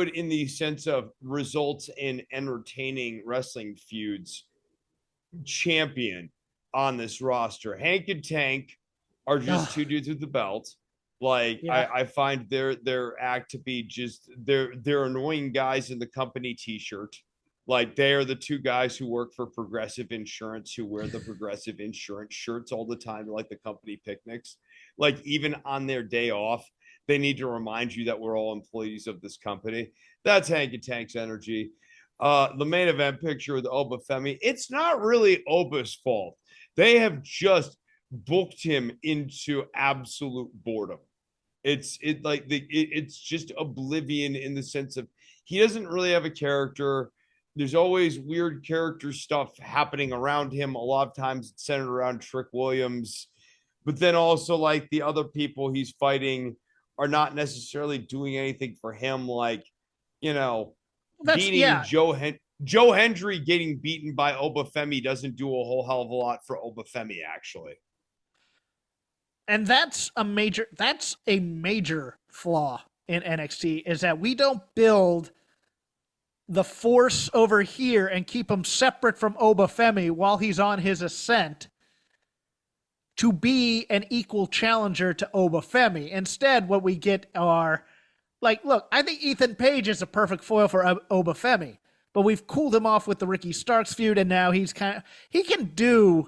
in the sense of results in entertaining wrestling feuds champion on this roster. Hank and Tank are just two dudes with the belt. Like I find their act to be just they're annoying guys in the company t-shirt. Like they are the two guys who work for Progressive Insurance who wear the Progressive Insurance shirts all the time, like the company picnics. Like even on their day off, they need to remind you that we're all employees of this company. That's Hank and Tank's energy. The main event picture with Oba Femi, it's not really Oba's fault. They have just booked him into absolute boredom. It's just oblivion in the sense of he doesn't really have a character. there's always weird character stuff happening around him. A lot of times it's centered around Trick Williams, but then also like the other people he's fighting are not necessarily doing anything for him. Like, beating Joe Hendry getting beaten by Obafemi doesn't do a whole hell of a lot for Obafemi, actually.
And that's a major flaw in NXT, is that we don't build the force over here and keep him separate from Obafemi while he's on his ascent to be an equal challenger to Obafemi. Instead, what we get are, like, look, I think Ethan Page is a perfect foil for Obafemi, but we've cooled him off with the Ricky Starks feud, and now he can do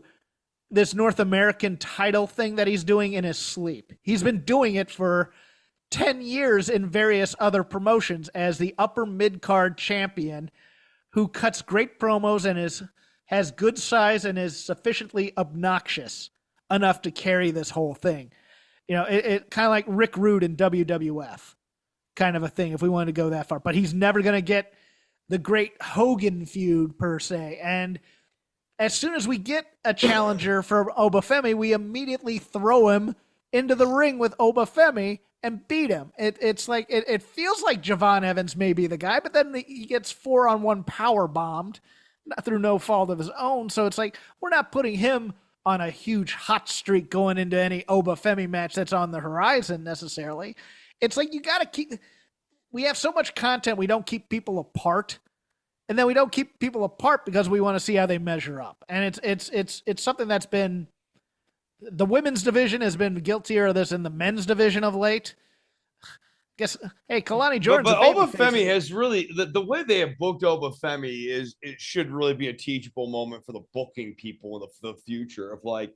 this North American title thing that he's doing in his sleep. He's been doing it for 10 years in various other promotions as the upper mid-card champion who cuts great promos and has good size and is sufficiently obnoxious enough to carry this whole thing. It kind of like Rick Rude in WWF kind of a thing, if we wanted to go that far. But he's never going to get the great Hogan feud per se. And as soon as we get a challenger for Obafemi, we immediately throw him into the ring with Obafemi and beat him. It's like it feels like Javon Evans may be the guy, but then he gets 4-on-1 power bombed through no fault of his own. So it's like we're not putting him on a huge hot streak going into any Obafemi match that's on the horizon necessarily. It's like you got to keep. We have so much content, we don't keep people apart. And then we don't keep people apart because we want to see how they measure up. And it's something that's been, the women's division has been guiltier of this in the men's division of late. I guess, hey, Kalani Jordan's
but Obafemi has really, the way they have booked Obafemi it should really be a teachable moment for the booking people in the future of like,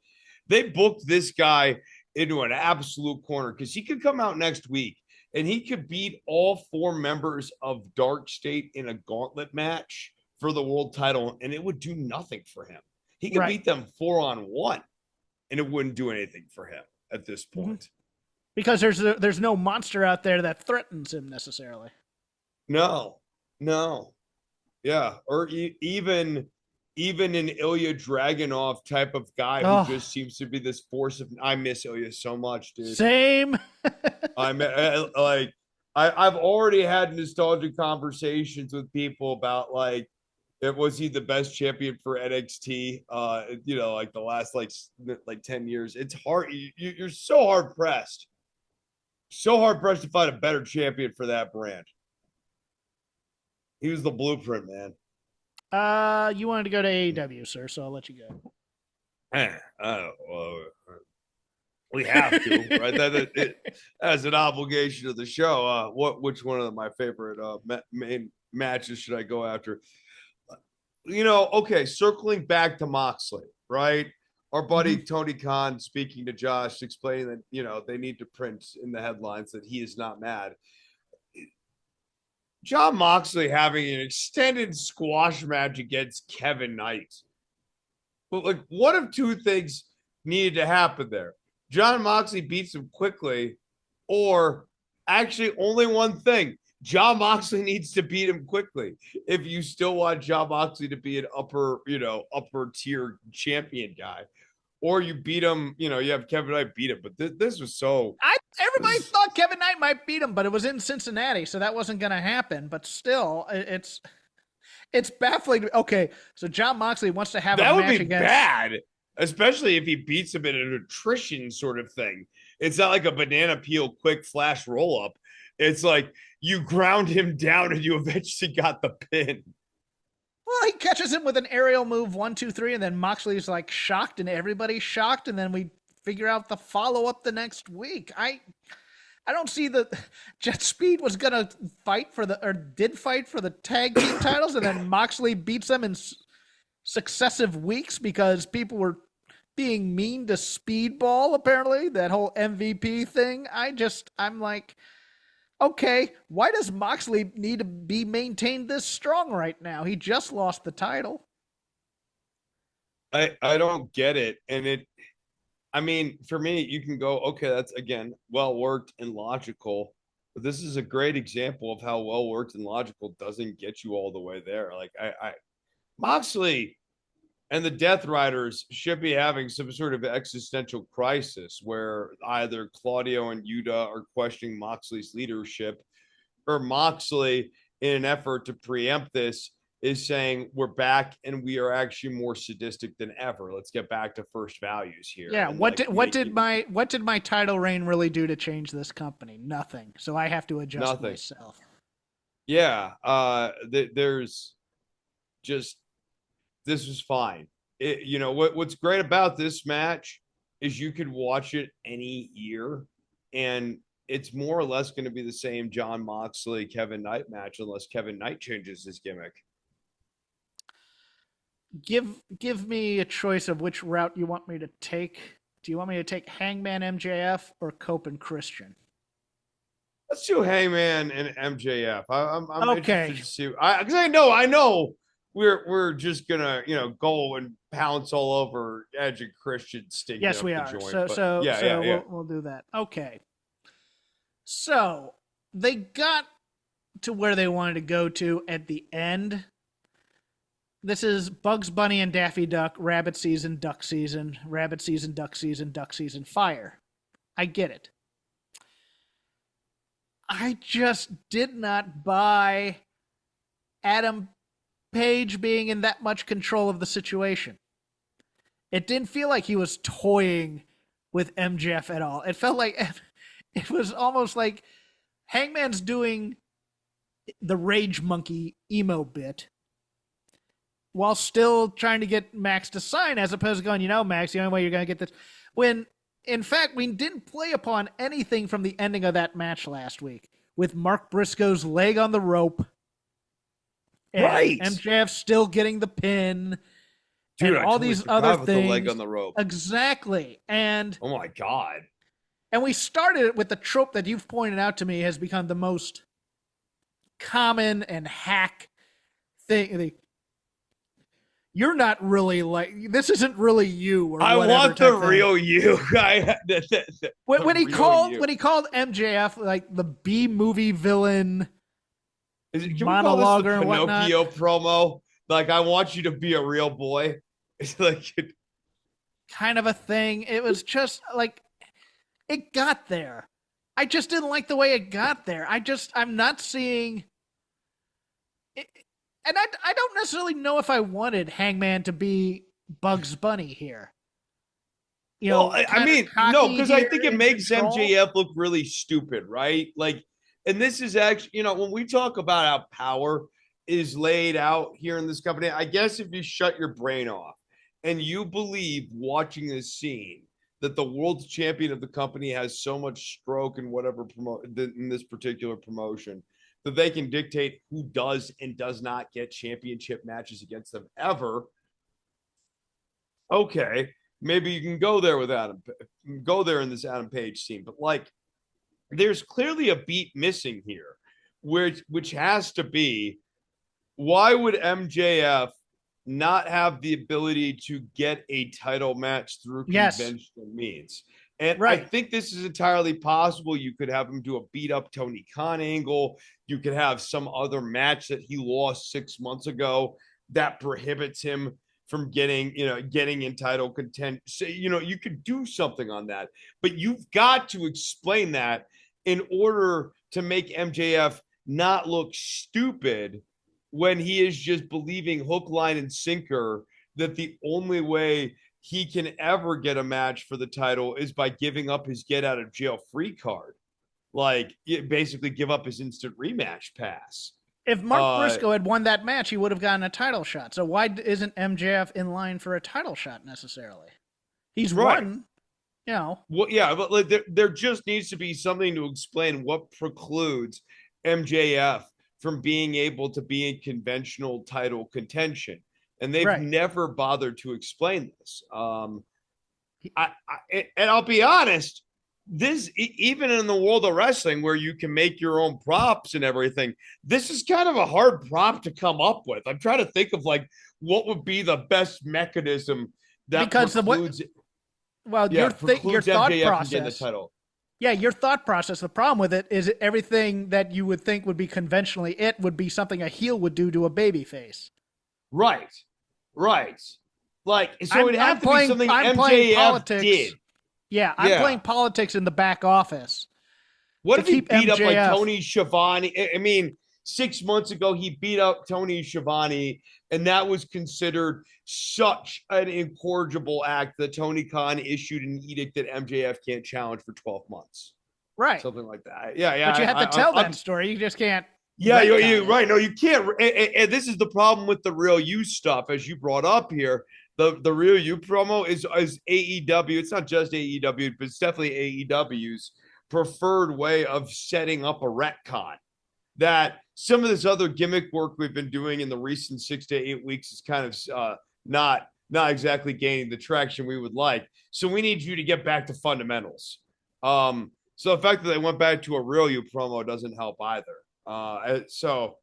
they booked this guy into an absolute corner because he could come out next week and he could beat all 4 members of Dark State in a gauntlet match for the world title, and it would do nothing for him. He could beat them 4-on-1, and it wouldn't do anything for him at this point.
Because there's no monster out there that threatens him necessarily.
No. Yeah, or even an Ilya Dragunov type of guy who just seems to be this force of. I miss Ilya so much, dude.
Same.
I've already had nostalgic conversations with people about like, was he the best champion for NXT? Like the last like 10 years. It's hard. You're so hard pressed to find a better champion for that brand. He was the blueprint, man.
You wanted to go to AEW, sir, so I'll let you go.
We have to, right? That as an obligation of the show. Which one of my favorite main matches should I go after? Okay, circling back to Moxley, right? Our buddy Tony Khan speaking to Josh, explaining that they need to print in the headlines that he is not mad. Jon Moxley having an extended squash match against Kevin Knight. But like, what if 2 things needed to happen there? Jon Moxley beats him quickly, or actually only one thing. Jon Moxley needs to beat him quickly if you still want Jon Moxley to be an upper tier champion guy. Or you beat him, you have Kevin Knight beat him. But this was so.
Everybody thought Kevin Knight might beat him, but it was in Cincinnati, so that wasn't going to happen. But still, it's baffling. Okay, so Jon Moxley wants to have a match against. That would be
bad, especially if he beats him in a nutrition sort of thing. It's not like a banana peel quick flash roll up. It's like you ground him down and you eventually got the pin.
Well, he catches him with an aerial move, 1, 2, 3, and then Moxley's like shocked, and everybody's shocked, and then we figure out the follow-up the next week. I don't see the Jet Speed was gonna did fight for the tag team titles, and then Moxley beats them in successive weeks because people were being mean to Speedball. Apparently, that whole MVP thing. I'm like, okay, why does Moxley need to be maintained this strong right now? He just lost the title.
I don't get it. And for me, you can go, okay, that's again well worked and logical. But this is a great example of how well worked and logical doesn't get you all the way there. Like Moxley and the Death Riders should be having some sort of existential crisis where either Claudio and Yuta are questioning Moxley's leadership, or Moxley, in an effort to preempt this, is saying we're back and we are actually more sadistic than ever. Let's get back to first values here.
Yeah.
And
What did my title reign really do to change this company? Nothing. So I have to adjust myself.
Yeah. There's just, this was fine. What's great about this match is you could watch it any year and it's more or less going to be the same Jon Moxley, Kevin Knight match unless Kevin Knight changes his gimmick.
Give me a choice of which route you want me to take. Do you want me to take Hangman MJF or Cope and Christian?
Let's do Hangman and MJF. I'm
okay.
Interested to see, because I know we're just gonna go and pounce all over Edge and Christian stinking.
Yes, we are.
Joint,
we'll do that. Okay. So they got to where they wanted to go to at the end. This is Bugs Bunny and Daffy Duck, rabbit season, duck season, rabbit season, duck season, fire. I get it. I just did not buy Adam Page being in that much control of the situation. It didn't feel like he was toying with MJF at all. It felt like it was almost like Hangman's doing the Rage Monkey emo bit while still trying to get Max to sign, as opposed to going, Max, the only way you're going to get this. When, in fact, we didn't play upon anything from the ending of that match last week with Mark Briscoe's leg on the rope. And
right.
MJF still getting the pin.
Dude,
and all these other things.
The leg on the rope.
Exactly. And
oh my God.
And we started it with the trope that you've pointed out to me has become the most common and hack thing. You're not really this isn't really you. Or
I want the real you.
When he called MJF like the B movie villain.
Can monologue we call this the Pinocchio promo? Like, I want you to be a real boy. It's like
kind of a thing. It was just like it got there. I just didn't like the way it got there. I'm not seeing it, and I don't necessarily know if I wanted Hangman to be Bugs Bunny here.
No, because I think it makes MJF look really stupid, right? Like, and this is actually, when we talk about how power is laid out here in this company, I guess if you shut your brain off and you believe watching this scene that the world champion of the company has so much stroke in whatever in this particular promotion that they can dictate who does and does not get championship matches against them ever. Okay, maybe you can go there with go there in this Adam Page scene, but like, there's clearly a beat missing here, which has to be, why would MJF not have the ability to get a title match through conventional means? And I think this is entirely possible. You could have him do a beat up Tony Khan angle. You could have some other match that he lost 6 months ago that prohibits him from getting in title content. So, you could do something on that, but you've got to explain that in order to make MJF not look stupid when he is just believing hook, line, and sinker that the only way he can ever get a match for the title is by giving up his get out of jail free card. Like, basically give up his instant rematch pass.
If Mark Briscoe had won that match, he would have gotten a title shot. So why isn't MJF in line for a title shot necessarily? He's won. Well,
yeah, but like, there just needs to be something to explain what precludes MJF from being able to be in conventional title contention. And they've never bothered to explain this. And I'll be honest, this, even in the world of wrestling where you can make your own props and everything, this is kind of a hard prop to come up with. I'm trying to think of like what would be the best mechanism that precludes
your thought process.
The title.
Yeah, your thought process. The problem with it is everything that you would think would be conventionally would be something a heel would do to a baby face.
Right. Like, so it'd have to be something
I'm playing
MJF
politics.
did.
Yeah, I'm playing politics in the back office.
What if he beat
MJF
up like Tony Schiavone? I mean, 6 months ago, he beat up Tony Schiavone, and that was considered such an incorrigible act that Tony Khan issued an edict that MJF can't challenge for 12 months.
Right.
Something like that. Yeah.
But you have to tell that story. You just can't.
Yeah, you're right. No, you can't. And this is the problem with the Real You stuff, as you brought up here. The Real You promo is AEW. It's not just AEW, but it's definitely AEW's preferred way of setting up a retcon. That some of this other gimmick work we've been doing in the recent 6 to 8 weeks is kind of not exactly gaining the traction we would like. So we need you to get back to fundamentals. So the fact that they went back to a Real You promo doesn't help either. So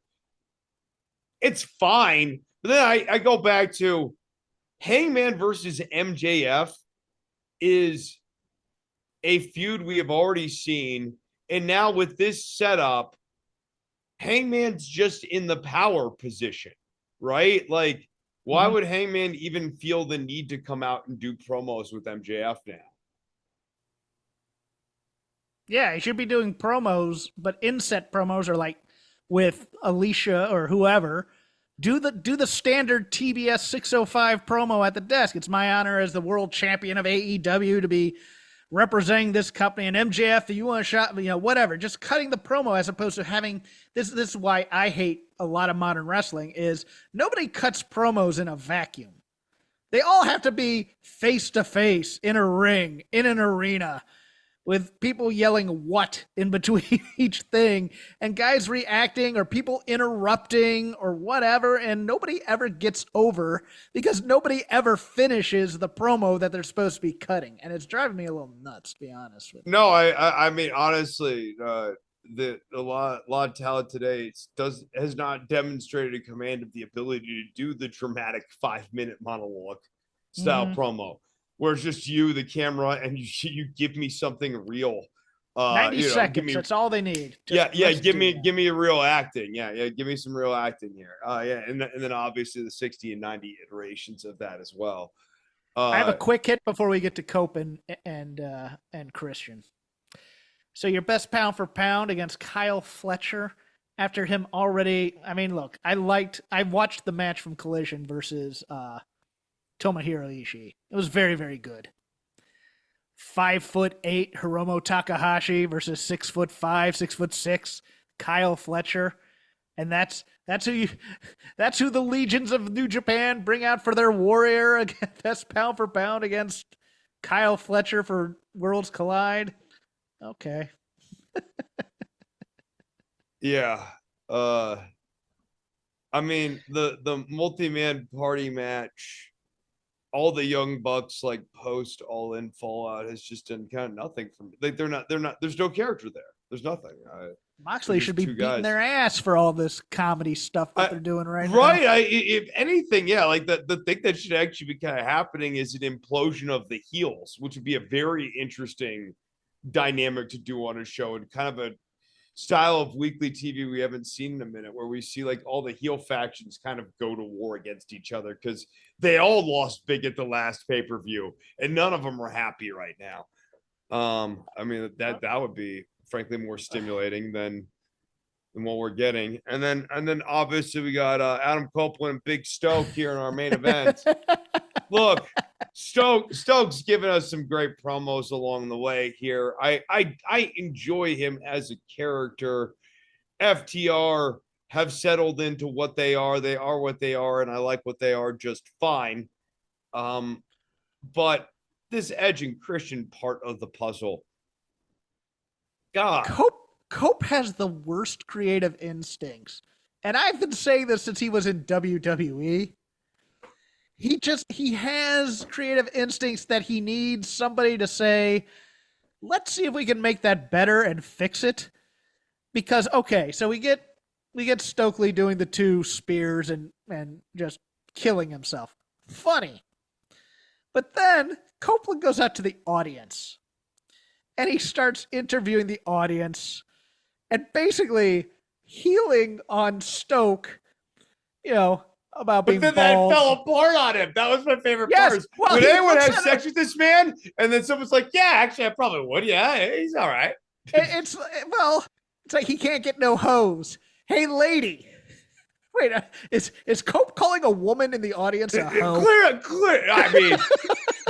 it's fine. But then I go back to Hangman versus MJF is a feud we have already seen. And now with this setup, Hangman's just in the power position, right? Like, why would Hangman even feel the need to come out and do promos with MJF now?
Yeah, he should be doing promos, but inset promos are like with Alicia or whoever. Do the standard TBS 605 promo at the desk. It's my honor as the world champion of AEW to be representing this company. And MJF, you want a shot, whatever. Just cutting the promo as opposed to having this. This is why I hate a lot of modern wrestling is nobody cuts promos in a vacuum. They all have to be face to face in a ring, in an arena, with people yelling what in between each thing and guys reacting or people interrupting or whatever. And nobody ever gets over because nobody ever finishes the promo that they're supposed to be cutting. And it's driving me a little nuts, to be honest with you.
No, I mean, honestly, a lot of talent today has not demonstrated a command of the ability to do the dramatic 5-minute monologue style promo. Where it's just you, the camera, and you give me something real.
90 seconds. That's all they need.
Give me a real acting. Yeah. Give me some real acting here. And then obviously the 60 and 90 iterations of that as well.
I have a quick hit before we get to Cope and Christian. So your best pound for pound against Kyle Fletcher after him already. I mean, look, I watched the match from Collision versus Tomohiro Ishii. It was very, very good. 5'8" Hiromu Takahashi versus 6'5", 6'6" Kyle Fletcher, and that's who the legions of New Japan bring out for their warrior against best pound for pound against Kyle Fletcher for Worlds Collide. Okay.
Yeah. I mean the multi-man party match. All the Young Bucks like post All In Fallout has just done kind of nothing for me. Like they're not. There's no character there. There's nothing.
Moxley should be beating their ass for all this comedy stuff that they're doing right now.
Right. If anything, yeah, like the thing that should actually be kind of happening is an implosion of the heels, which would be a very interesting dynamic to do on a show and kind of a style of weekly TV we haven't seen in a minute, where we see like all the heel factions kind of go to war against each other because they all lost big at the last pay-per-view and none of them are happy right now. I mean that would be frankly more stimulating than what we're getting. And then obviously we got Adam Copeland and Big Stoke here in our main event. Look, Stokes giving us some great promos along the way here. I enjoy him as a character. FTR have settled into what they are. They are what they are, and I like what they are just fine. But this Edge and Christian part of the puzzle, God.
Cope has the worst creative instincts. And I've been saying this since he was in WWE. He has creative instincts that he needs somebody to say, let's see if we can make that better and fix it. Because, okay, so we get Stokely doing the 2 spears and just killing himself. Funny. But then Copeland goes out to the audience and he starts interviewing the audience and basically healing on Stoke, about being
But then
bald.
that fell apart on him. That was my favorite
Yes,
part.
well,
Would
he
anyone
looks
have
at
sex with this man? And then someone's like, yeah, actually, I probably would. Yeah, he's all right.
It's like he can't get no hose. Hey, lady. Wait, is Cope calling a woman in the audience a hoe?
Clear. I mean,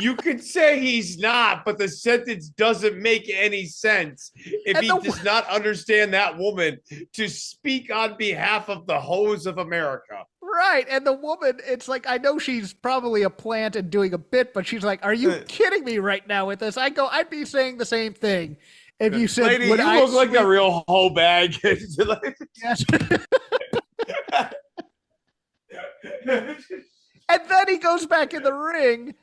you could say he's not, but the sentence doesn't make any sense if he does not understand that woman to speak on behalf of the hoes of America.
Right, and the woman, it's like, I know she's probably a plant and doing a bit, but she's like, are you kidding me right now with this? I'd be saying the same thing if you said,
lady, you look like a real hoe bag.
Yes. And then he goes back in the ring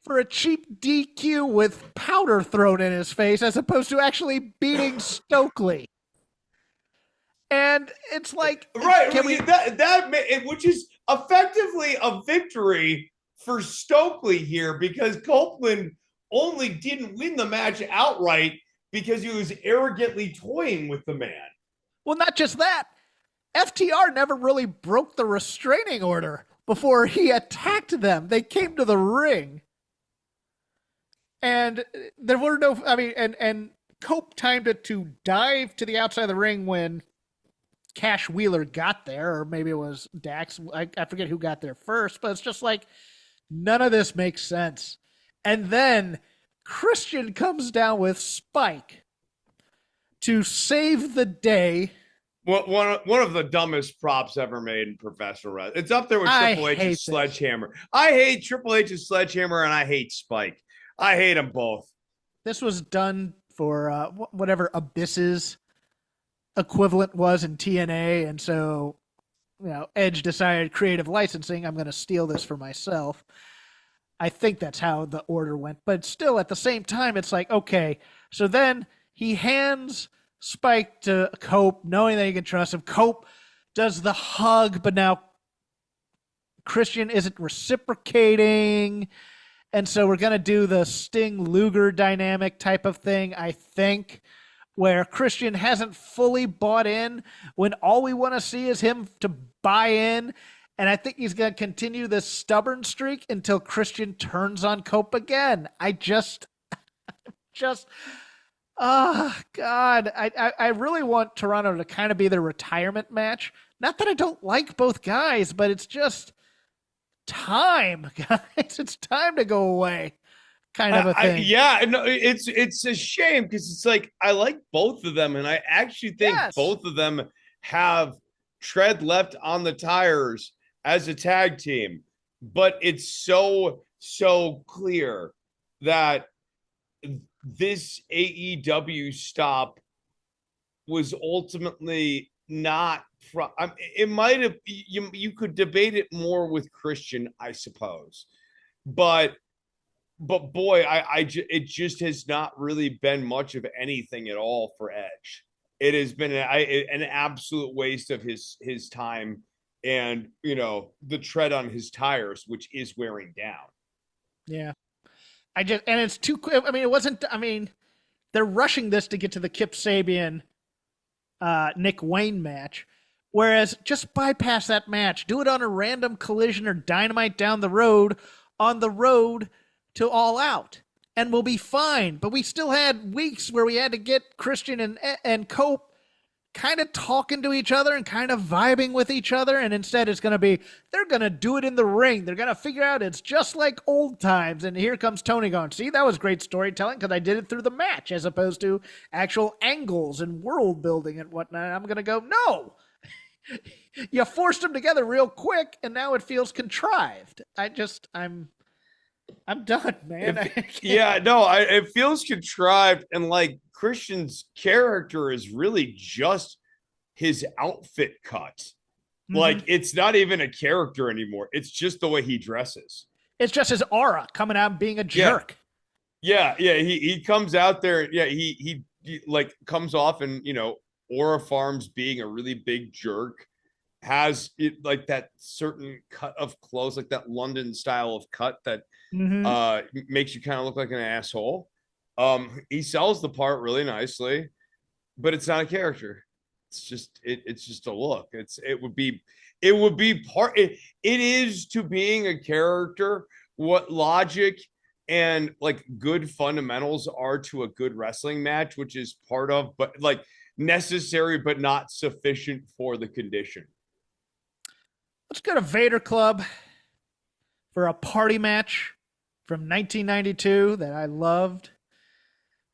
for a cheap DQ with powder thrown in his face as opposed to actually beating Stokely. And it's like,
right, which is effectively a victory for Stokely here, because Copeland only didn't win the match outright because he was arrogantly toying with the man.
Well, not just that. FTR never really broke the restraining order before he attacked them. They came to the ring. And there were no, and Cope timed it to dive to the outside of the ring when Cash Wheeler got there, or maybe it was Dax. I forget who got there first, but it's just like, none of this makes sense. And then Christian comes down with Spike to save the day.
One of the dumbest props ever made in professional wrestling. It's up there with Triple H's sledgehammer. I hate Triple H's sledgehammer, and I hate Spike. I hate them both.
This was done for whatever Abyss's equivalent was in TNA, and so Edge decided creative licensing. I'm going to steal this for myself. I think that's how the order went, but still, at the same time, it's like, okay. So then he hands Spike to Cope, knowing that he can trust him. Cope does the hug, but now Christian isn't reciprocating. And so we're going to do the Sting Luger dynamic type of thing, I think, where Christian hasn't fully bought in when all we want to see is him to buy in. And I think he's going to continue this stubborn streak until Christian turns on Cope again. Oh, God. I really want Toronto to kind of be their retirement match. Not that I don't like both guys, but it's just time, guys. It's time to go away, kind of a thing.
It's a shame because it's like, I like both of them, and I actually think both of them have tread left on the tires as a tag team. But it's so clear that this AEW stop was ultimately not it might have, you could debate it more with Christian, I suppose, but boy, it just has not really been much of anything at all for Edge. It has been an absolute waste of his time and the tread on his tires, which is wearing down.
Yeah. And it's too quick. They're rushing this to get to the Kip Sabian, Nick Wayne match. Whereas just bypass that match, do it on a random Collision or Dynamite down the road, on the road to All Out, and we'll be fine. But we still had weeks where we had to get Christian and Cope kind of talking to each other and kind of vibing with each other, and instead it's going to be, they're going to do it in the ring. They're going to figure out it's just like old times, and here comes Tony going, see, that was great storytelling because I did it through the match as opposed to actual angles and world building and whatnot. I'm going to go, no! You forced them together real quick, and now it feels contrived. I'm done, man.
It feels contrived, and like Christian's character is really just his outfit cut. Mm-hmm. Like, it's not even a character anymore. It's just the way he dresses.
It's just his aura coming out and being a jerk.
Yeah. He comes out there. Yeah, he like comes off and Aura Farms being a really big jerk, has it like that certain cut of clothes, like that London style of cut that makes you kind of look like an asshole. He sells the part really nicely, but it's not a character. It's just it's just a look. It would be it is to being a character what logic and like good fundamentals are to a good wrestling match, which is part of, but like necessary but not sufficient for the condition.
Let's go to Vader Club for a party match from 1992 that I loved.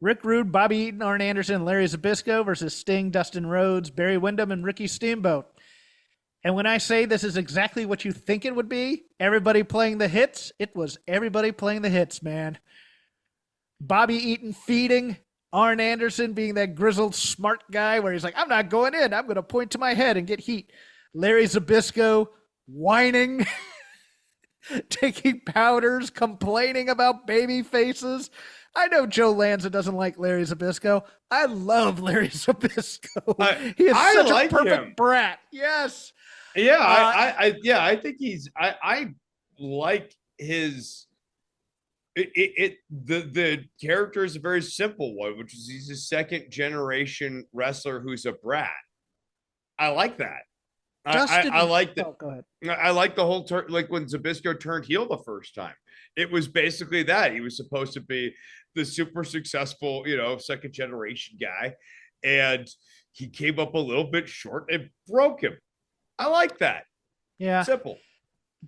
Rick Rude, Bobby Eaton, Arn Anderson, and Larry Zybysko versus Sting, Dustin Rhodes, Barry Windham, and Ricky Steamboat. And when I say this is exactly what you think it would be, everybody playing the hits, it was everybody playing the hits, man. Bobby Eaton feeding, Arn Anderson being that grizzled smart guy where he's like, I'm not going in, I'm going to point to my head and get heat. Larry Zybysko whining, taking powders, complaining about baby faces. I know Joe Lanza doesn't like Larry Zybysko. I love Larry Zybysko. He is such a perfect brat. Yes.
Yeah, I think I like his the character is a very simple one, which is he's a second generation wrestler who's a brat. I like that. I like that.
Oh, go ahead.
I like the whole like when Zybysko turned heel the first time. It was basically that he was supposed to be the super successful, second generation guy, and he came up a little bit short and broke him. I like that.
Yeah.
Simple.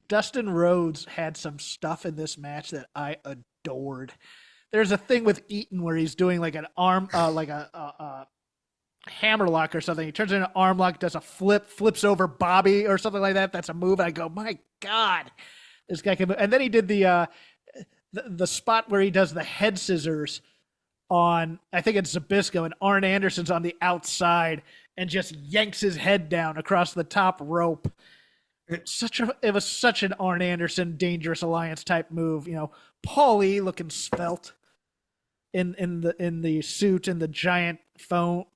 Dustin Rhodes had some stuff in this match that I adored. There's a thing with Eaton where he's doing like an arm, like a hammerlock or something. He turns into an arm lock, does a flips over Bobby or something like that. That's a move. I go, my God, this guy can move. And then he did the spot where he does the head scissors on, I think it's Zybysko, and Arn Anderson's on the outside and just yanks his head down across the top rope. It was such an Arn Anderson Dangerous Alliance type move. Paulie looking svelte in the suit and the giant phone.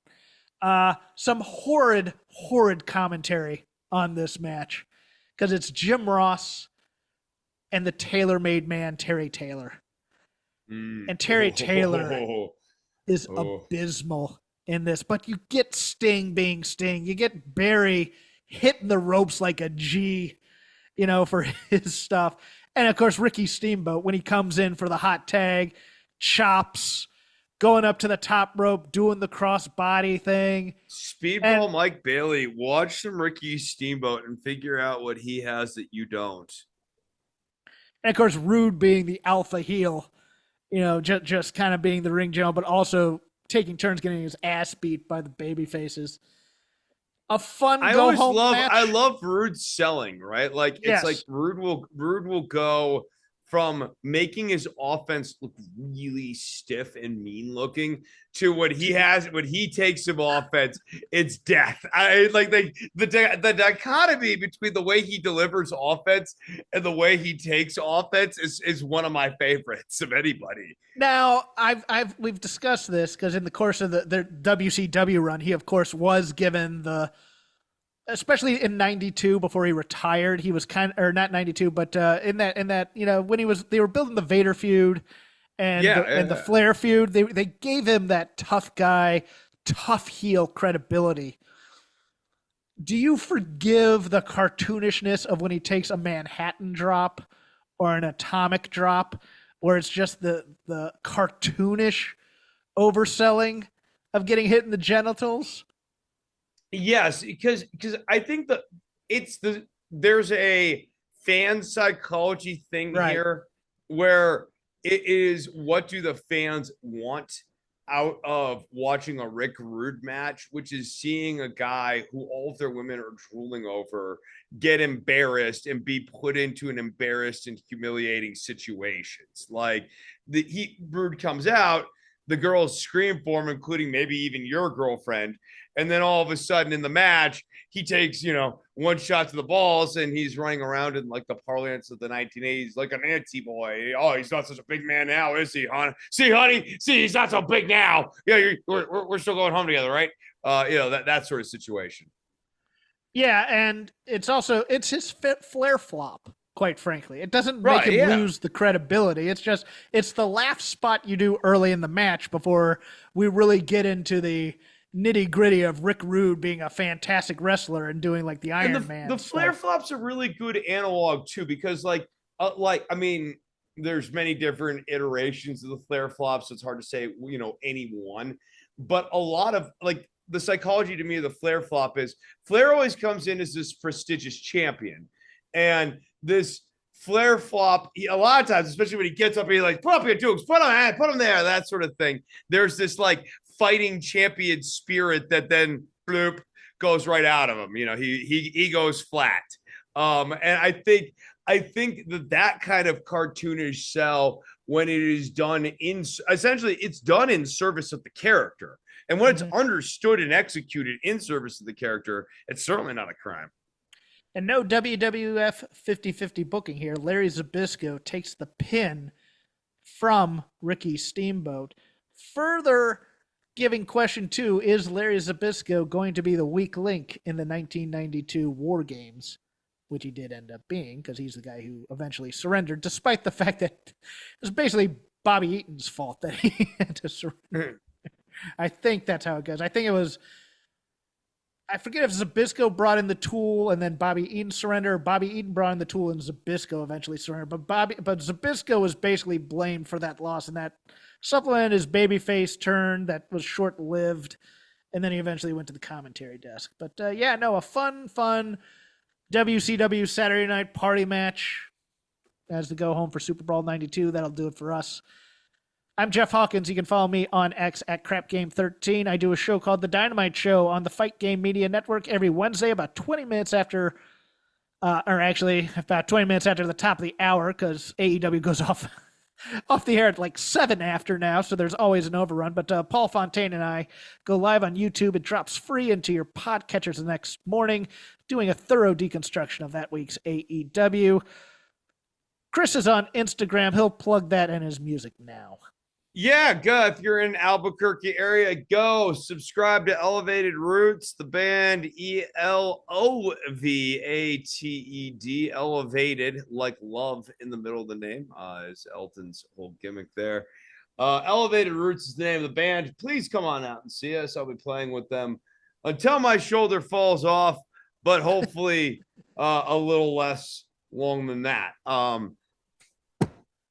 Some horrid commentary on this match because it's Jim Ross and the tailor-made man Terry Taylor. And Terry Taylor is abysmal in this, but you get Sting being Sting. You get Barry hitting the ropes like a G, for his stuff. And of course, Ricky Steamboat, when he comes in for the hot tag, chops, going up to the top rope, doing the cross body thing.
Speedball Mike Bailey, watch some Ricky Steamboat and figure out what he has that you don't.
And of course, Rude being the alpha heel, just kind of being the ring general, but also taking turns getting his ass beat by the baby faces. A fun go-home match.
I love Rude selling, right? Like it's like Rude will go from making his offense look really stiff and mean looking to when he takes some offense, it's death. I like the dichotomy between the way he delivers offense and the way he takes offense is one of my favorites of anybody.
Now we've discussed this because in the course of the WCW run, he of course was given especially in 92 before he retired, he was or not 92, but in that, when they were building the Vader feud and the Flair feud, they gave him that tough guy, tough heel credibility. Do you forgive the cartoonishness of when he takes a Manhattan drop or an atomic drop, where it's just the cartoonish overselling of getting hit in the genitals?
Yes, because I think that there's a fan psychology thing here where it is, what do the fans want out of watching a Rick Rude match, which is seeing a guy who all of their women are drooling over get embarrassed and be put into an embarrassed and humiliating situations. Like Rude comes out, the girls scream for him, including maybe even your girlfriend. And then all of a sudden in the match, he takes, one shot to the balls and he's running around in like the parlance of the 1980s, like an Nancy boy. Oh, he's not such a big man now, is he, hon? See, honey, he's not so big now. Yeah, we're still going home together, right? That sort of situation.
Yeah, and it's his Flair flop. quite frankly. It doesn't make him lose the credibility. It's the laugh spot you do early in the match before we really get into the nitty gritty of Rick Rude being a fantastic wrestler and doing like the Iron Man.
The flare flop's a really good analog too, because I mean, there's many different iterations of the flare flops. So it's hard to say, any one, but a lot of like the psychology to me of the flare flop is Flair always comes in as this prestigious champion, and this flare flop, a lot of times, especially when he gets up, he's like, put up your dukes, put them there, that sort of thing. There's this like fighting champion spirit that then bloop goes right out of him. He goes flat. And I think that kind of cartoonish sell, when it is done essentially it's done in service of the character. And when it's understood and executed in service of the character, it's certainly not a crime.
And no WWF 50-50 booking here. Larry Zybysko takes the pin from Ricky Steamboat. Further giving question 2, is Larry Zybysko going to be the weak link in the 1992 War Games? Which he did end up being, because he's the guy who eventually surrendered, despite the fact that it was basically Bobby Eaton's fault that he had to surrender. I think that's how it goes. I think it was, I forget if Zybysko brought in the tool and then Bobby Eaton surrendered, or Bobby Eaton brought in the tool and Zybysko eventually surrendered. But Zybysko was basically blamed for that loss, and that supplemented his babyface turn that was short-lived, and then he eventually went to the commentary desk. But a fun WCW Saturday Night Party match as the go home for Superbrawl 92. That'll do it for us. I'm Jeff Hawkins. You can follow me on X at CrapGame13. I do a show called The Dynamite Show on the Fight Game Media Network every Wednesday, about 20 minutes after, about 20 minutes after the top of the hour, because AEW goes off the air at like 7 after now, so there's always an overrun. But Paul Fontaine and I go live on YouTube. It drops free into your podcatchers the next morning, doing a thorough deconstruction of that week's AEW. Chris is on Instagram. He'll plug that and his music now.
Yeah, go. If you're in Albuquerque area, go subscribe to Elevated Roots, the band ELOVATED, Elevated, like love in the middle of the name, is Elton's whole gimmick there. Elevated Roots is the name of the band. Please come on out and see us. I'll be playing with them until my shoulder falls off, but hopefully a little less long than that.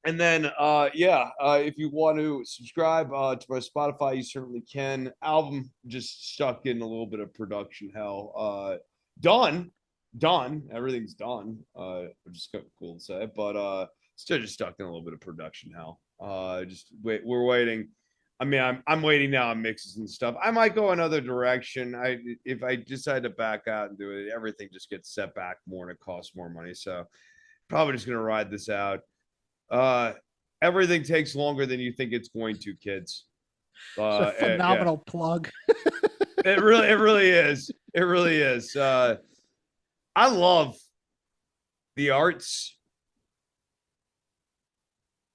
And then, if you want to subscribe to my Spotify, you certainly can. Album just stuck in a little bit of production hell. Done. Everything's done, which is kind of cool to say, but still just stuck in a little bit of production hell. We're waiting. I mean, I'm waiting now on mixes and stuff. I might go another direction. If I decide to back out and do it, everything just gets set back more and it costs more money. So probably just gonna ride this out. Everything takes longer than you think it's going to, kids.
It's a phenomenal plug.
It really is. It really is. I love the arts.